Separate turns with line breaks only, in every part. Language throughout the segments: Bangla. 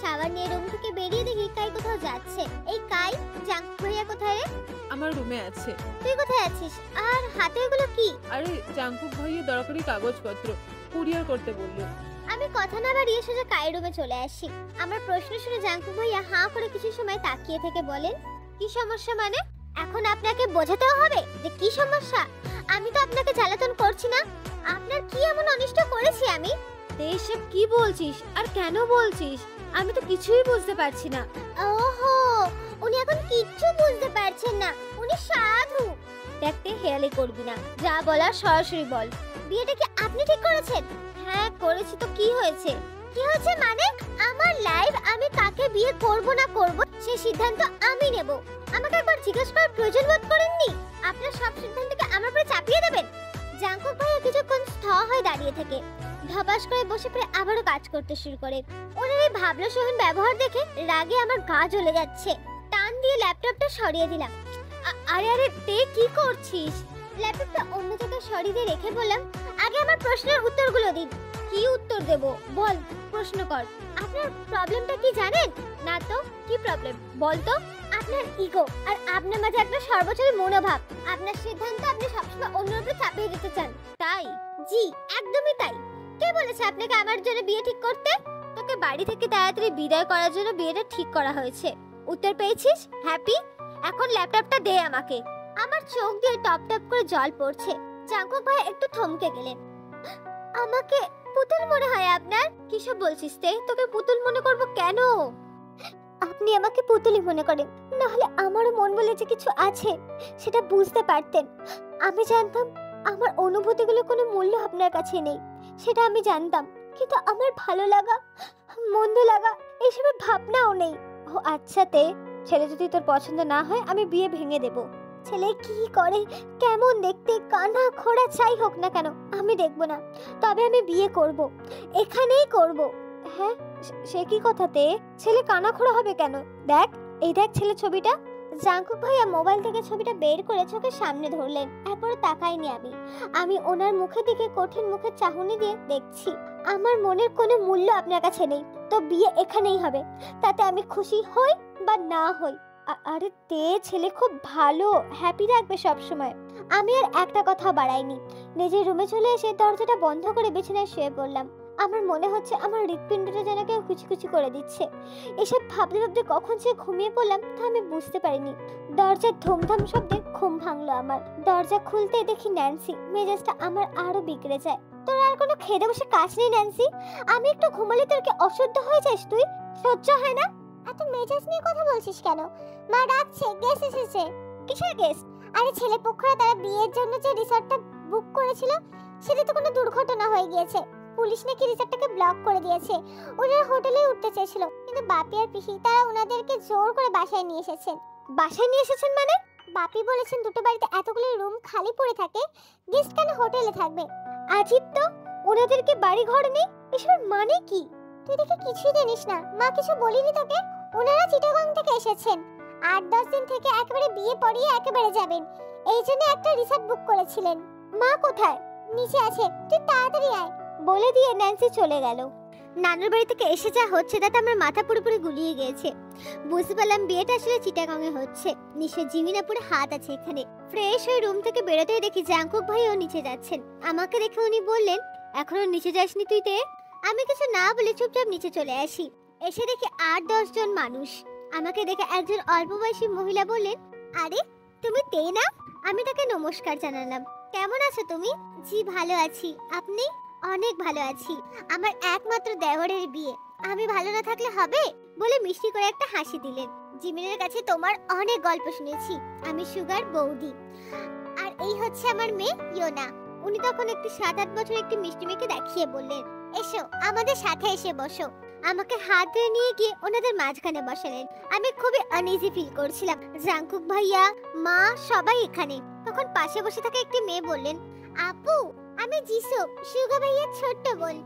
শাওয়ার নিয়ে রুম থেকে বেরিয়ে দেখি কাই কোথাও যাচ্ছে। এই কাই, জাঙ্কুক ভাইয়া কোথায় রে?
আমার রুমে আছে।
তুই কোথায় আছিস? আর হাতে এগুলো কি?
আরে জাঙ্কুক ভাইয়া দরকারি কাগজপত্র কুরিয়ার করতে বললো।
আমি কথা না বাড়িয়ে সোজা কাই রুমে চলে আসি। আমার প্রশ্ন শুনে জাঙ্কুক ভাইয়া হাঁ করে কিছু সময় তাকিয়ে থেকে বলেন, কি সমস্যা মানে? এখন আপনাকে বোঝাতেও হবে যে কি সমস্যা? আমি তো আপনাকে জ্বালাতন করছি না। আপনার কি এমন অনিষ্ট করেছি আমি?
এসব কি বলছিস আর কেন বলছিস? আমি তো কিছুই বুঝতে পারছি না।
ওহো, উনি এখন কিচ্ছু বুঝতে পারছেন না। উনি সাধু।
দেখতে হেয়ালি করবি না, যা বলার সরাসরি বল।
বিয়েটা কি আপনি ঠিক করেছেন?
হ্যাঁ করেছি, তো কি হয়েছে?
কি হয়েছে মানে? আমার লাইফ, আমি কাকে বিয়ে করব না করব সেই সিদ্ধান্ত আমি নেব। আমাকে একবার জিজ্ঞেস করার প্রয়োজন বোধ করেননি? আপনার সব সিদ্ধান্তকে আমার উপরে চাপিয়ে দেবেন? জাঙ্কুক ভাইয়া কিছুক্ষণ স্থ হয়ে দাঁড়িয়ে থেকে ধপাস করে বসে পড়ে আবারও কাজ করতে শুরু করে। ওনার এই ভাবনা সহন ব্যবহার দেখে রাগে আমার গা জ্বলে যাচ্ছে। টান দিয়ে ল্যাপটপটা সরিয়ে দিলাম।
আরে আরে তে কি করছিস?
ল্যাপটপটা অন্য জায়গায় সরিয়ে দিয়ে রেখে বললাম, আগে আমার প্রশ্নের উত্তরগুলো দিন।
কি উত্তর দেব? বল, প্রশ্ন কর।
আপনার প্রবলেমটা কি জানেন?
না তো, কি প্রবলেম বল তো।
আপনার ইগো আর আপনার মাঝে একটা সর্বোচ্চ মনোভাব। আপনার সিদ্ধান্ত আপনি সবসময় অন্যের উপর চাপিয়ে দিতে চান।
তাই?
জি, একদমই তাই। কে বলেছে আপনাকে আমার জন্য বিয়ে ঠিক করতে?
তোকে বাড়ি থেকে তাড়াতাড়ি বিদায় করার জন্য বিয়েটা ঠিক করা হয়েছে। উত্তর পেয়েছিস? হ্যাপি? এখন ল্যাপটপটা দে আমাকে।
আমার চোখ দিয়ে টপ টপ করে জল পড়ছে। জাঙ্কুক ভাই একটু থমকে গেলেন। আমাকে পুতুল মনে হয় আপনার?
কিসব বলছিস তে? তোকে পুতুল মনে করব কেন?
আপনি আমাকে পুতুলই মনে করেন, না হলে আমারও মন বলে যে কিছু আছে সেটা বুঝতে পারতেন। আমি জানতাম আমার অনুভূতিগুলো কোনো মূল্য আপনার কাছে নেই, সেটা আমি জানতাম। কিন্তু আমার ভালো লাগা, মন্দ লাগা এসবের ভাবনাও নেই।
ও আচ্ছা তে, ছেলে যদি তোর পছন্দ না হয় আমি বিয়ে ভেঙে দেব।
ছেলে কি করে, কেমন দেখতে, কানা খোড়া চাই হোক না কেন আমি দেখব না। তবে আমি বিয়ে করব, এখানেই করব।
হ্যাঁ, সে কি কথাতে? ছেলে কানাখোড়া হবে কেন? দেখ, এই দেখ ছেলে ছবিটা।
জাঙ্কুক ভাইয়া মোবাইল থেকে ছবিটা বের করে চোখের সামনে ধরলেন। একবারও তাকাইনি আমি ওনার মুখের দিকে কঠিন মুখের চাহনি দিয়ে দেখছি। আমার মনের কোনো মূল্য আপনার কাছে নেই, তো বিয়ে এখানেই হবে, তাতে আমি খুশি হই বা না হই।
আরে তে, ছেলে খুব ভালো, হ্যাপি থাকবে সব সময়।
আমি আর একটা কথা বাড়াইনি। নিজের রুমে চলে এসে দরজাটা বন্ধ করে বিছানায় শুয়ে পড়লাম। আমার মনে হচ্ছে আমার হৃৎপিণ্ডটা যেন কেউ কুচি করে দিচ্ছে। এসব ভাবতে ভাবতে কখন সে ঘুমিয়ে পড়লাম তা আমি বুঝতে পারিনি। দরজার ধুমধাম শব্দে ঘুম ভাঙলো আমার। দরজা খুলতে দেখি ন্যান্সি। মেজাজটা আমার আরো বিগড়ে যায়। তোর আর কোনো খেতে বসে কাজ নেই ন্যান্সি? আমি একটু ঘুমালে তোর কি অশুদ্ধ হয়ে যাস তুই? সহ্য হয় না? এত মেজাজ নিয়ে কথা বলছিস কেন? মা ডাকছে, গেস্ট এসেছে। কিসের গেস্ট? আরে ছেলে পক্ষরা তারা বিয়ের জন্য যে রিসর্টটা বুক করেছিল সেটা তো কোনো দুর্ঘটনা হয়ে গিয়েছে। পুলিশ নাকি রিসর্টটাকে ব্লক করে দিয়েছে। ওনারা হোটেলে উঠতে চেয়েছিল, কিন্তু বাপি আর পিসি তারা ওনাদেরকে জোর করে বাসায় নিয়ে এসেছেন। বাসায় নিয়ে এসেছেন মানে? বাপি বলেছেন দুটো বাড়িতে এতগুলো রুম খালি পড়ে থাকে, গেস্ট কেন হোটেলে থাকবে? আজীব তো, ওনাদেরকে বাড়ি ঘর নেই, এসবের মানে কি? তুই দেখে কিছুই জানিস না। মা কিছু বলিনি তোকে? ওনারা চিটাগং থেকে এসেছেন, 8-10 দিন থেকে একেবারে বিয়ে পড়িয়ে একেবারে যাবেন, এই জন্য একটা রিসর্ট বুক করেছিলেন। মা কোথায়? নিচে আছে, তুই তাড়াতাড়ি আয় বলে দিয়ে ন্যান্সি চলে গেল। নানুর বাড়ি থেকে এসে যা হচ্ছে তাতে আমার মাথা পুরোপুরি গুলিয়ে গিয়েছে। বুঝতে পারলাম বিয়েটা আসলে চিটাগং এ হচ্ছে। নিশ্চয় জিমিনাপুরে হাত আছে এখানে। ফ্রেশ হয়ে রুম থেকে বেরোতেই দেখি জাঙ্কুক ভাইও নিচে যাচ্ছেন। আমাকে দেখে উনি বললেন, এখনো নিচে যাসনি তুই তে? আমি কিছু না বলে চুপচাপ নিচে চলে আসি। এসে দেখি 8-10 জন মানুষ। আমাকে দেখে একজন অল্প বয়সী মহিলা বললেন, আরে তুমি তে না? আমি তাকে নমস্কার জানালাম। কেমন আছো তুমি? জি ভালো আছি, আপনি? অনেক ভালো আছি। আমার একমাত্র দেওরের বিয়ে, আমি ভালো না থাকলে হবে? বলে মিষ্টি করে একটা হাসি দিলেন। জিমিনের কাছে তোমার অনেক গল্প শুনেছি, আমি সুগার বৌদি। আর এই হচ্ছে আমার মেয়ে ইয়োনা। উনি তখন একটি 7-8 বছর একটি মিষ্টি মেয়েকে দেখিয়ে বললেন, এসো আমাদের সাথে এসে বসো। আমাকে হাত ধরে নিয়ে গিয়ে ওনাদের মাঝখানে বসালেন। আমি খুবই আনইজি ফিল করছিলাম। জাঙ্কুক ভাইয়া, মা সবাই এখানে। তখন পাশে বসে থাকা একটি মেয়ে বললেন, আপু আমি জিসু, সুগা ভাইয়ার ছোট্ট বোন।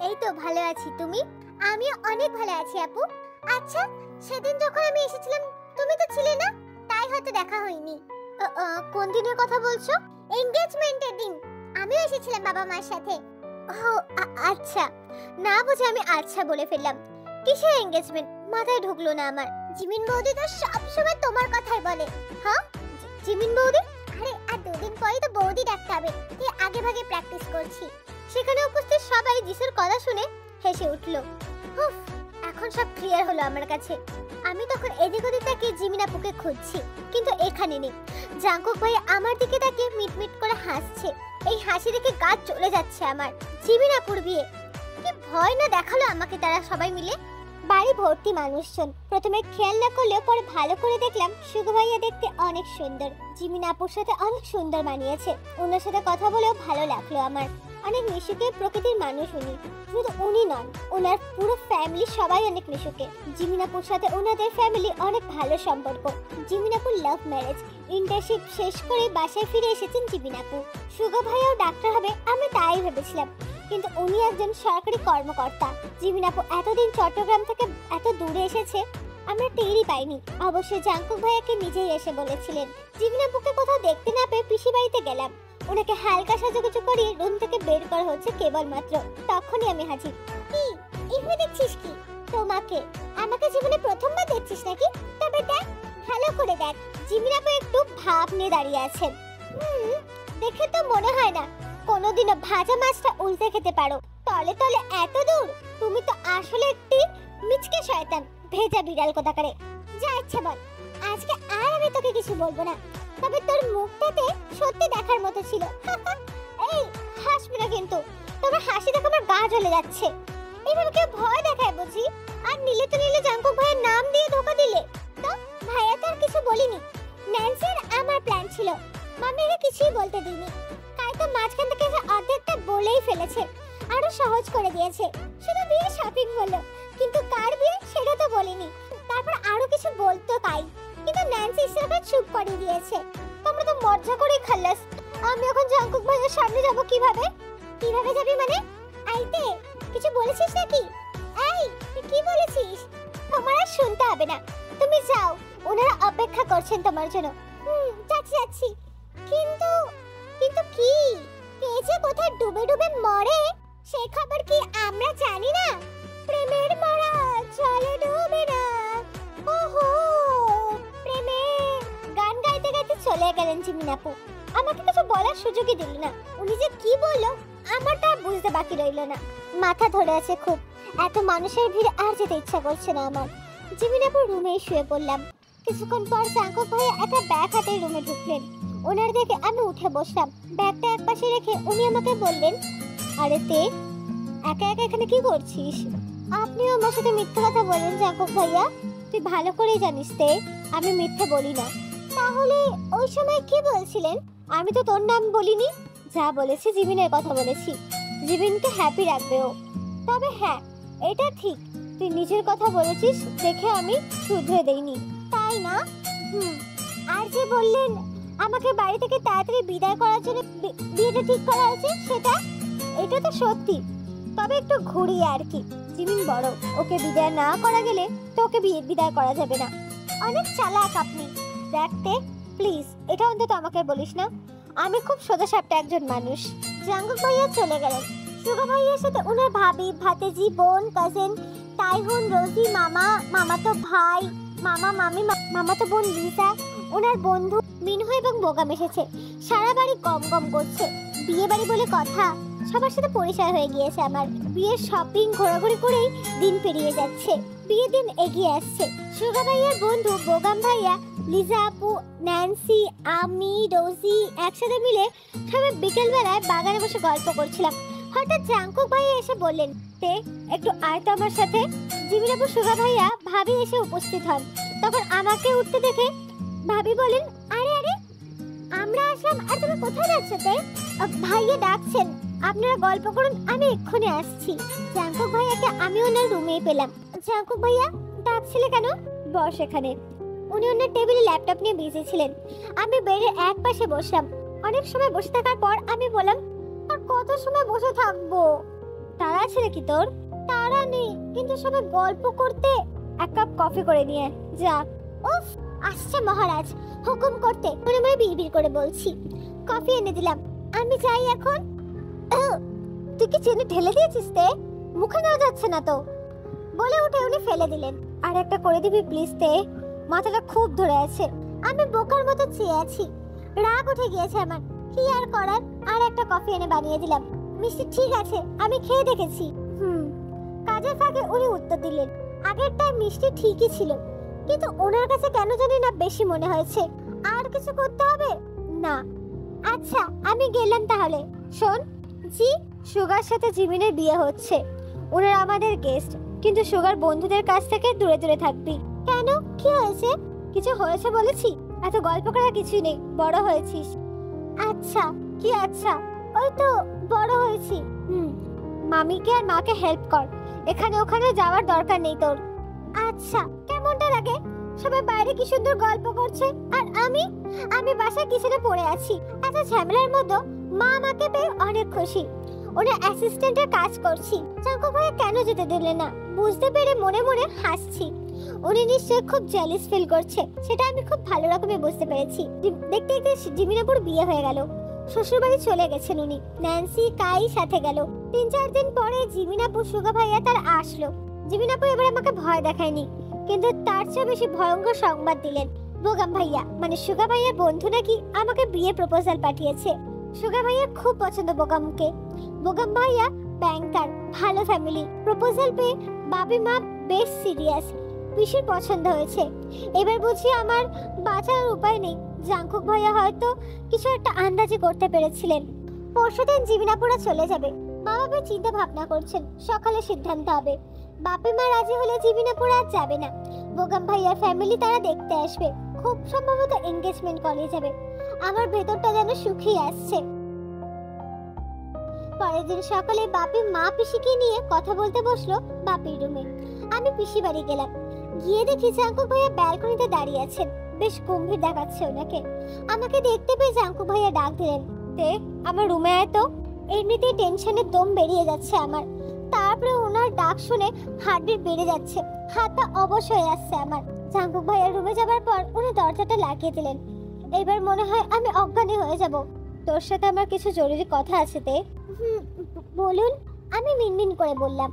এই তো ভালো আছি, তুমি? আমি অনেক ভালো আছি আপু। আচ্ছা, সেদিন যখন আমি এসেছিলাম তুমি তো ছিলে না, তাই হয়তো দেখা হয়নি। কোন দিনের কথা বলছো? এনগেজমেন্টের দিন। আমিও এসেছিলাম বাবা মার সাথে। ও আচ্ছা, না বুঝে আমি আচ্ছা বলে ফেললাম। কিসের এঙ্গেজমেন্ট মাথায় ঢুকলো না আমার। জিমিন বৌদি তো সবসময় তোমার কথাই বলে। হ্যাঁ জিমিন বৌদি, আরে আর দুদিন পরেই তো বৌদি ডাকতে হবে, তুই আগে ভাগে প্র্যাকটিস করছি। সেখানে উপস্থিত সবাই যিশুর কথা শুনে হেসে উঠলো। উফ, এখন সব ক্লিয়ার হলো আমার কাছে। আমি তখন এদিক ওদিক তাকিয়ে জিমিন আপুকে খুঁজছি, কিন্তু এখানে নেই। জাঙ্কুক ভাই আমার দিকে তাকিয়ে মিটমিট করে হাসছে। এই হাসি দেখে গা চলে যাচ্ছে আমার। জিমিন আপুর বিয়ে, কি ভয় না দেখালো আমাকে তারা সবাই মিলে। বাড়ি ভর্তি মানুষজন। প্রথমে খেয়াল না করলেও পরে ভালো করে দেখলাম সুগু ভাইয়া দেখতে অনেক সুন্দর। জিমিন আপুর সাথে অনেক সুন্দর মানিয়েছে। ওনার সাথে কথা বলেও ভালো লাগলো আমার। অনেক মিশুকে প্রকৃতির মানুষ উনি। শুধু উনি নন, ওনার পুরো ফ্যামিলি সবাই অনেক মিশুকে। জিমিন আপুর সাথে ওনাদের ফ্যামিলি অনেক ভালো সম্পর্ক। জিমিন আপুর লাভ ম্যারেজ। ইন্টার্নশিপ শেষ করে বাসায় ফিরে এসেছেন জিমিন আপু। সুগা ভাইয়াও ডাক্তার হবে আমি তাই ভেবেছিলাম, কিন্তু উনি একজন সরকারি কর্মকর্তা। জিমিন আপু এতদিন চট্টগ্রাম থেকে এত দূরে এসেছে আমরা টেরই পাইনি। অবশ্যই জাঙ্কুক ভাইয়াকে নিজেই এসে বলেছিলেন। জিমিন আপুকে কোথাও দেখতে না পেয়ে পিসি বাড়িতে গেলাম। ওনাকে হালকা সাজুগুজু করিয়ে রুম থেকে বের করা হচ্ছে কেবলমাত্র। তখনই আমি হাজির। কি এভাবে দেখছিস কি? তোমাকে আমাকে জীবনে প্রথমবার দেখছিস নাকি? তবে দেখ, ভালো করে দেখ। জিমিন আপু একটু ভাব নিয়ে দাঁড়িয়ে আছেন। দেখে তো মনে হয় না কোনোদিনও ভাজা মাছটা উল্টে খেতে পারো। তলে তলে এত দূর, তুমি তো আসলে একটি মিচকে শয়তান, ভেজা বিড়াল কোথাকারে। যা ইচ্ছা বল, আজকে আর আমি তোকে কিছু বলবো না। তবে তোর মুখটাতে সত্যি দেখার মতো ছিল। এই হাসবি না কিন্তু, তোমার হাসি দেখে আমার গা জ্বলে যাচ্ছে। এইভাবে কেউ ভয় দেখায় বুঝি? আর নিলে তো নিলে জাঙ্কুক ভাইয়ের নাম দিয়ে ধোকা দিলে। তো ভাইয়া তো আর কিছু বলিনি। ন্যান্সির আমার প্ল্যান ছিল, মামিকে কিছুই বলতে দিইনি। তো মাঝখান থেকে অর্ধেকটা বলেই ফেলেছে, আরো সহজ করে দিয়েছে। শুধু বিয়ে শপিং হলো, কিন্তু কার বিয়ে সেটা তো বলিনি। তারপর আরো কিছু বলতো তাই, কিন্তু ন্যান্সি ইসরাফে চুপ করে দিয়েছে। তোমরা তো মজা করেই খাল্লাস। আমি এখন জাঙ্কুক ভাইয়ের সামনে যাব কিভাবে? কিভাবে যাবি মানে? আইতে কিছু বলেছিস নাকি? এই তুই কি বলেছিস? তোমার আর শুনতে হবে না, তুমি যাও, ওনারা অপেক্ষা করছেন তোমার জন্য। যাচ্ছি যাচ্ছি। কিন্তু কিন্তু কি, কে যে কোথায় ডুবে ডুবে মরে সেই খবর কি আমরা জানি না? প্রেমের মরা জলে ডুবে না। ওহো, প্রেমে গান গাইতে গাইতে চলে গেলেন জিমিন আপু। আমাকে কিছু বলার সুযোগই দিল না। উনি যে কি বললো আমারটা বুঝতে বাকি রইল না। মাথা ধরে আছে খুব। এত মানুষের ভিড়ে আর যেতে ইচ্ছা করছে না আমার। জিমিন আপুর রুমে শুয়ে পড়লাম। কিছুক্ষণ পর জাঙ্কুক ভাইয়া একটা ব্যাগ হাতে রুমে ঢুকলেন। ওনার দেখে আমি উঠে বসলাম। ব্যাগটা একপাশে রেখে উনি আমাকে বললেন, আরে তে একা একা এখানে কি করছিস? আপনিও আমার সাথে মিথ্যে কথা বলেন জাঙ্কুক ভাইয়া। তুই ভালো করেই জানিস তে আমি মিথ্যে বলি না। তাহলে ওই সময় কি বলছিলেন? আমি তো তোর নাম বলিনি। যা বলেছি জিমিনের কথা বলেছি। জিমিনকে হ্যাপি রাখবে ও। তবে হ্যাঁ, এটা ঠিক, তুই নিজের কথা বলেছিস দেখে আমি শুধরে দেইনি, তাই না? আর যে বললেন আমাকে বাড়ি থেকে তাড়াতাড়ি বিদায় করার জন্য বিয়েটা ঠিক করা হয়েছে, সেটা এটা তো সত্যি, তবে একটু ঘুরিয়ে আর কি। জিমিন বড়, ওকে বিদায় না করা গেলে তোকে বিদায় করা যাবে না। অনেক চালাক আপনি। দেখতে প্লিজ এটা অন্তত আমাকে বলিস না, আমি খুব সোজাসাপটা একজন মানুষ। জাঙ্কুক ভাইয়া চলে গেলেন। সুগা ভাইয়ার সাথে ওনার ভাবি, ভাতিজি, বোন, কাজিন, তাইহুন, রোজি, মামা, মামাতো ভাই, মামা, মামি, মামাতো বোন লিসা, ওনার বন্ধু মিনহু এবং বোগাম এসেছে। সারা বাড়ি গম গম করছে। বিয়ে বাড়ি বলে কথা, সবার সাথে পরিচয় হয়ে গিয়েছে আমার। বিয়ের শপিং ঘোরাঘুরি করেই দিন পেরিয়ে যাচ্ছে। বিয়ের দিন এগিয়ে আসছে। সুগা ভাইয়ার বন্ধু বোগাম ভাইয়া, লিজা আপু, ন্যান্সি, আমি, রোজি একসাথে মিলে সবাই বিকেলবেলায় বাগানে বসে গল্প করছিলাম। হঠাৎ জাঙ্কুক ভাইয়া এসে বললেন, তে একটু আয় তো আমার সাথে। জিমিন আপু, সুগা ভাইয়া, ভাবি এসে উপস্থিত হন। তখন আমাকে উঠতে দেখে ভাবি বলেন, আরে আরে আমরা আসলাম আর তুমি কোথায় যাচ্ছ? তে ভাইয়া ডাকছেন, আপনারা গল্প করুন, আমি এক্ষুনি আসছি। জাঙ্কুক ভাইয়াকে আমি ওনার রুমেই পেলাম। জাঙ্কুক ভাইয়া ডাকছিলে কেন? বস এখানে। উনি ওনার টেবিলে ল্যাপটপ নিয়ে বিজি ছিলেন। আমি বেডের এক পাশে বসলাম। অনেক সময় বসে থাকার পর আমি বললাম, আর কত সময় বসে থাকবো? তারা আছে নাকি তোর? তারা নেই, কিন্তু সবাই গল্প করতে। এক কাপ কফি করে নিয়ে যা। উফ, আসছে মহারাজ, হুকুম করতে মনে মনে বিড়বিড় করে বলছি। কফি এনে দিলাম। আমি যাই এখন। তুই কি চেনে ঢেলে দিয়েছিস? তে মুখে দেওয়া যাচ্ছে না তো। বলে উঠে উনি ফেলে দিলেন। আর একটা করে দিবি প্লিজ তে, মাথাটা খুব ধরে আছে। আমি বোকার মতো চেয়ে আছি, রাগ উঠে গিয়েছে আমার। কি আর করার, আর একটা কফি এনে বানিয়ে দিলাম। মিষ্টি ঠিক আছে, আমি খেয়ে দেখেছি। কাজের ফাঁকে উনি উত্তর দিলেন, আগেরটায় মিষ্টি ঠিকই ছিল, কিন্তু ওনার কাছে কেন জানি না বেশি মনে হয়েছে। আর কিছু করতে হবে না। আচ্ছা আমি গেলাম তাহলে। শোন। জি। সুগার সাথে জিমিনের বিয়ে হচ্ছে, ওনারা আমাদের গেস্ট, কিন্তু সুগার বন্ধুদের কাছ থেকে দূরে দূরে থাকবি। কেন, কি হয়েছে? কিছু হয়েছে বলেছি, এত গল্প করা কিছুই নেই, বড় হয়েছিস। আচ্ছা। কি আচ্ছা? ওই তো বড় হয়েছি। মামিকে আর মাকে হেল্প কর, এখানে ওখানে যাওয়ার দরকার নেই তোর। আচ্ছা। কেমনটা লাগে? সবাই বাইরে কি সুন্দর গল্প করছে, আর আমি বাসায় কিচেনে পড়ে আছি। এত ঝামেলার মধ্যে মা আমাকে পেয়ে অনেক খুশি। ওনার অ্যাসিস্ট্যান্টের কাজ করছি। চাঙ্কু ভাইয়া কেন যেতে দিলে না বুঝতে পেরে মনে মনে হাসছি। উনি নিশ্চয়ই খুব জেলাস ফিল করছে, সেটা আমি খুব ভালো রকমে বুঝতে পেরেছি। দেখতে দেখতে জিমিনাপুর বিয়ে হয়ে গেল। শ্বশুরবাড়ি চলে গেছেন উনি। ন্যান্সি কাই সাথে গেল। 3-4 দিন পরে জিমিনাপু সুগা ভাইয়া তার আসলো। জিমিনাপু এবার আমাকে ভয় দেখায়নি, কিন্তু তার চেয়ে বেশি ভয়ঙ্কর সংবাদ দিলেন। বোগাম ভাইয়া মানে সুগা ভাইয়ার বন্ধু নাকি আমাকে বিয়ে প্রপোজাল পাঠিয়েছে। সুগা ভাইয়া খুব পছন্দ বোগামকে। বোগাম ভাইয়া ব্যাংকার, ভালো ফ্যামিলি। প্রপোজাল পেয়ে বাবি মা বেশ সিরিয়াস। পিসির পছন্দ হয়েছে। এবার বুঝি আমার বাঁচার উপায় নেই। জাংকুক ভাইয়া হয়তো কিছু একটা আন্দাজি করতে পেরেছিলেন। পরশুদিন জিমিনাপুরা চলে যাবে। মা বাবা চিন্তা ভাবনা করছেন, সকালে সিদ্ধান্ত হবে। বাপি মা রাজি হলে জিমিনাপুরা আর যাবে না। বোগাম ভাইয়ার ফ্যামিলি তারা দেখতে আসবে। খুব সম্ভবত এনগেজমেন্ট কলে যাবে। আমার ভেতরটা যেন শুকিয়ে আসছে। পরের দিন সকালে বাপি মা পিসিকে নিয়ে কথা বলতে বসলো বাপির রুমে। আমি পিসি বাড়ি গেলাম। গিয়ে দেখি জাংকুক ভাইয়া ব্যালকনিতে দাঁড়িয়ে আছেন। বেশ গম্ভীর দেখাচ্ছে ওনাকে। আমাকে দেখতে পেয়ে জাংকুক ভাইয়া ডাক দিলেন, তে আমার রুমে আয় তো। এমনিতেই টেনশনে দম বেরিয়ে যাচ্ছে আমার, তারপরে ওনার ডাক শুনে হার্টবিট বেড়ে যাচ্ছে, হাতটা অবশ হয়ে আসছে আমার। জাংকুক ভাইয়ার রুমে যাবার পর উনি দরজাটা লাগিয়ে দিলেন। এবার মনে হয় আমি অজ্ঞানী হয়ে যাব। তোর সাথে আমার কিছু জরুরি কথা আছে তে। বলুন। আমি মিনমিন করে বললাম।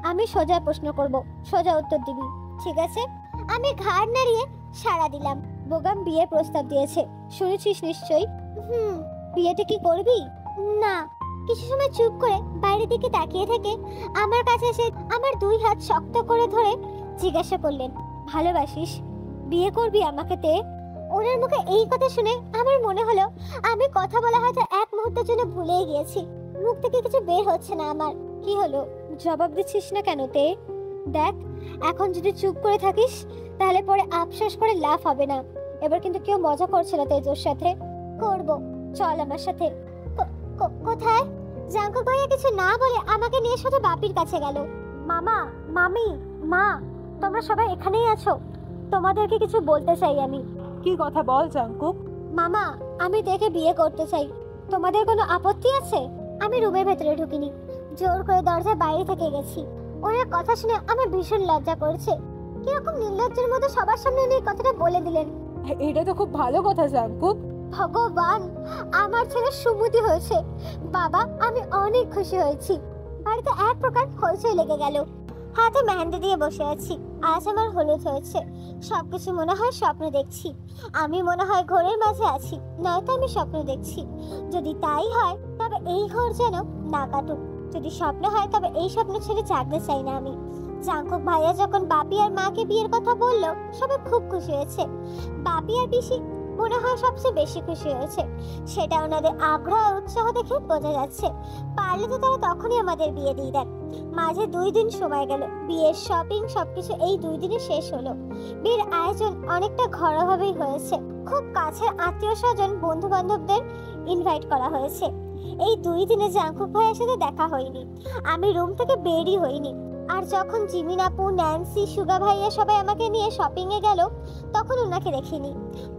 আমি সোজা প্রশ্ন করব, সোজা উত্তর দিবি, ঠিক আছে? আমি ঘাড় নাড়িয়ে সাড়া দিলাম। বোগাম বিয়ের প্রস্তাব দিয়েছে, শুনেছিস নিশ্চয়ই? বিয়েটা কি করবি? না। কিছু সময় চুপ করে বাইরের দিকে তাকিয়ে থেকে আমার কাছে এসে আমার 2 হাত শক্ত করে ধরে জিজ্ঞাসা করলেন, ভালোবাসিস? বিয়ে করবি আমাকে তে? ওনার মুখে এই কথা শুনে আমার মনে হলো আমি কথা বলা হয়তো এক মুহূর্তের জন্য ভুলেই গিয়েছি। মুখ থেকে কিছু বের হচ্ছে না আমার। কি হলো, জবাব দিচ্ছিস না কেন তে? দেখ, এখন যদি চুপ করে থাকিস তাহলে পরে আফসোস করে লাভ হবে না। এবার কিন্তু কেউ মজা করছে না তাই তোর সাথে। করব, চল আমার সাথে। কোথায়? জাংকুক ভাইয়া কিছু না বলে আমাকে নিয়ে শুধু বাপির কাছে গেল। মামা, মামি, মা, তোমরা সবাই এখানেই আছো? তোমাদেরকে কিছু বলতে চাই আমি।
কি কথা বল জাংকুক?
মামা, আমি দেখে বিয়ে করতে চাই। তোমাদের কোনো আপত্তি আছে? আমি রুমের ভেতরে ঢুকিনি, জোর করে দরজার বাইরে থেকে গেছি। ওনার কথা শুনে আমার ভীষণ লজ্জা করছে। কিরকম নির্লজ্জের মতো সবার সামনে উনি কথাটা বলে দিলেন।
এটা তো খুব ভালো কথা জাংকুক।
ভগবান, আমার ছেলে সুমতি হয়েছে। বাবা, আমি অনেক খুশি হয়েছি। বাড়িতে এক প্রকার হইচই লেগে গেল। হাতে মেহেন্দি দিয়ে বসে আছি। আজ আমার হলুদ হয়েছে। সবকিছু মনে হয় স্বপ্ন দেখছি। আমি মনে হয় ঘরের মাঝে আছি, নয়তো আমি স্বপ্ন দেখছি। যদি তাই হয় তবে এই ঘর যেন না কাটুক। যদি স্বপ্ন হয় তবে এই স্বপ্ন ছেড়ে জাগতে চাই না আমি। জাংকুক ভাইয়া যখন বাপি আর মাকে বিয়ের কথা বললো, সবাই খুব খুশি হয়েছে। বাপি আর পিসি মনে হয় সবচেয়ে বেশি খুশি হয়েছে। সেটা ওনাদের আগ্রহ আর উৎসাহ দেখে বোঝা যাচ্ছে। পারলে তো তারা তখনই আমাদের বিয়ে দিয়ে দেন। মাঝে 2 দিন সময় গেল। বিয়ের শপিং সবকিছু এই 2 দিনে শেষ হলো। বিয়ের আয়োজন অনেকটা ঘরোয়াভাবেই হয়েছে। খুব কাছের আত্মীয় স্বজন, বন্ধু বান্ধবদের ইনভাইট করা হয়েছে। এই 2 দিনে জাংকুক ভাইয়ের সাথে দেখা হয়নি। আমি রুম থেকে বেরই হইনি। আর যখন জিমিন আপু, ন্যান্সি, সুগা ভাইয়া সবাই আমাকে নিয়ে শপিং এ গেল, তখন ওনাকে দেখিনি।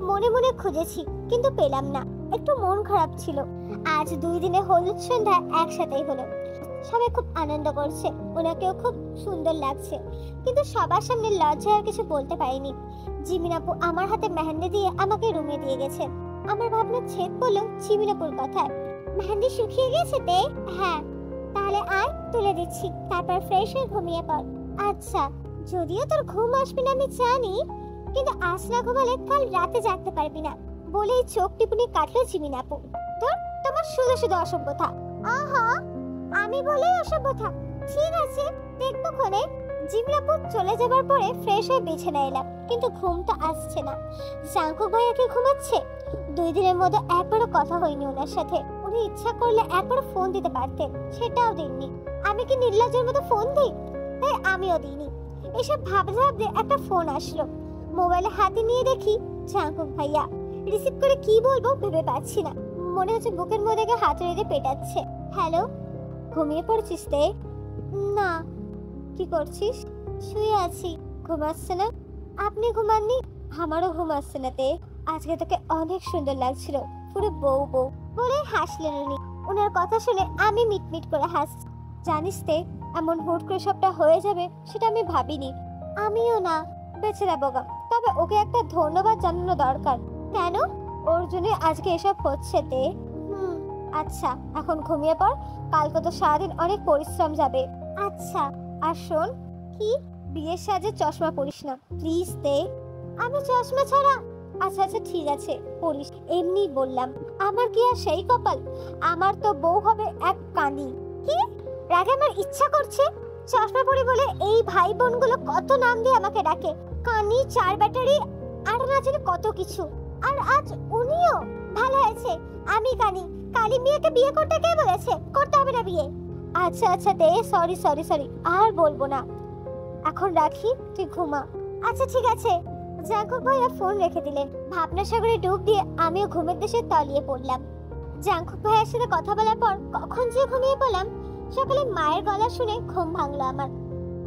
মনে মনে খুঁজেছি কিন্তু পেলাম না। একটু মন খারাপ ছিল। আজ 2 দিনে হলুদ সন্ধ্যা একসাথেই হলো। সবাই খুব আনন্দ করছে, ওনাকেও খুব সুন্দর লাগছে, কিন্তু সবার সামনে লজ্জায় আর কিছু বলতে পারিনি। জিমিন আপু আমার হাতে মেহেন্দি দিয়ে আমাকে রুমে দিয়ে গেছে। আমার ভাবনা ছেদ পড়লো জিমিন আপুর কথায়। মেহেন্দি শুকিয়ে গেছে তে? হ্যাঁ। তাহলে আয়, তুলে দিচ্ছি, তারপর ফ্রেশ হয়ে ঘুমিয়ে পড়। আচ্ছা, যদিও তোর ঘুম আসবে না আমি জানি, কিন্তু আজ না ঘুমালে কাল রাতে জাগতে পারবি না বলেই চোখ টিপুনি কাটলো জিমিন আপু। তোর তোমার শুধু শুধু অসভ্যতা। আহা, আমি বলেই অসভ্যতা। ঠিক আছে, দেখবো ক্ষণে। জিমিন আপু চলে যাবার পরে ফ্রেশ হয়ে বিছানায় এলাম, কিন্তু ঘুমটা আসছে না। জাঙ্কুক ভাইয়া কি ঘুমাচ্ছে? 2 দিনের মধ্যে একবারও কথা হয়নি ওনার সাথে। উনি ইচ্ছা করলে একবার ফোন দিতে পারতেন, সেটাও দেননি। আমি কি নির্লজ্জের মতো ফোন দিই? তাই আমিও দিইনি। এসব ভাবতে ভাবতে একটা ফোন আসলো। মোবাইলে হাতে নিয়ে দেখি জাঙ্কুক ভাইয়া। রিসিভ করে কি বলবো ভেবে পাচ্ছি না। মনে হচ্ছে বুকের মধ্যে হাত রেখে পেটাচ্ছে। হ্যালো, ঘুমিয়ে পড়ছিস তে? না। কি করছিস? শুয়ে আছি। ঘুমাচ্ছে না? আপনি ঘুমাননি? আমারও ঘুম আসছে না তে। আজকে তোকে অনেক সুন্দর লাগছিল, পুরো বউ বউ বলে হাসলেন উনি। ওনার কথা শুনে আমি মিটমিট করে হাসছি। জানিস তে, এমন হুট করে সবটা হয়ে যাবে সেটা আমি ভাবিনি। আমিও না। বেচারা বোকা, তবে ওকে একটা ধন্যবাদ জানানো দরকার। কেন? ওর জন্য আজকে এসব হচ্ছে তে। আচ্ছা, এখন ঘুমিয়ে পড়, কালকে তো সারাদিন অনেক পরিশ্রম যাবে। আচ্ছা। আর শোন, কি বিয়ের সাজে চশমা পরিস না প্লিজ তে। আমি চশমা ছাড়া? আচ্ছা আচ্ছা ঠিক আছে, পরিস। এমনি বললাম, আমার কি আর সেই কপাল? আমার তো বউ হবে এক কানি। কি রাগে আমার ইচ্ছা করছে। চশমা পরি বলে এই ভাই বোনগুলো কত নাম দিয়ে আমাকে ডাকে। কানি, 4 ব্যাটারি, আর না জানি কত কিছু। আর আজ উনিও। ভালো হয়েছে আমি কানি। কালি মেয়েকে বিয়ে করতে কে বলেছে? করতে হবে না বিয়ে। আচ্ছা আচ্ছা দে, সরি সরি সরি, আর বলবো না। এখন রাখি, তুই ঘুমা। আচ্ছা ঠিক আছে। জাঙ্কুক ভাইয়া ফোন রেখে দিলেন। ভাবনা সাগরে ডুব দিয়ে আমিও ঘুমের দেশে তলিয়ে পড়লাম। জাঙ্কুক ভাইয়ের সাথে কথা বলার পর কখন যে ঘুমিয়ে পড়লাম। সকালে মায়ের গলা শুনে ঘুম ভাঙলো আমার।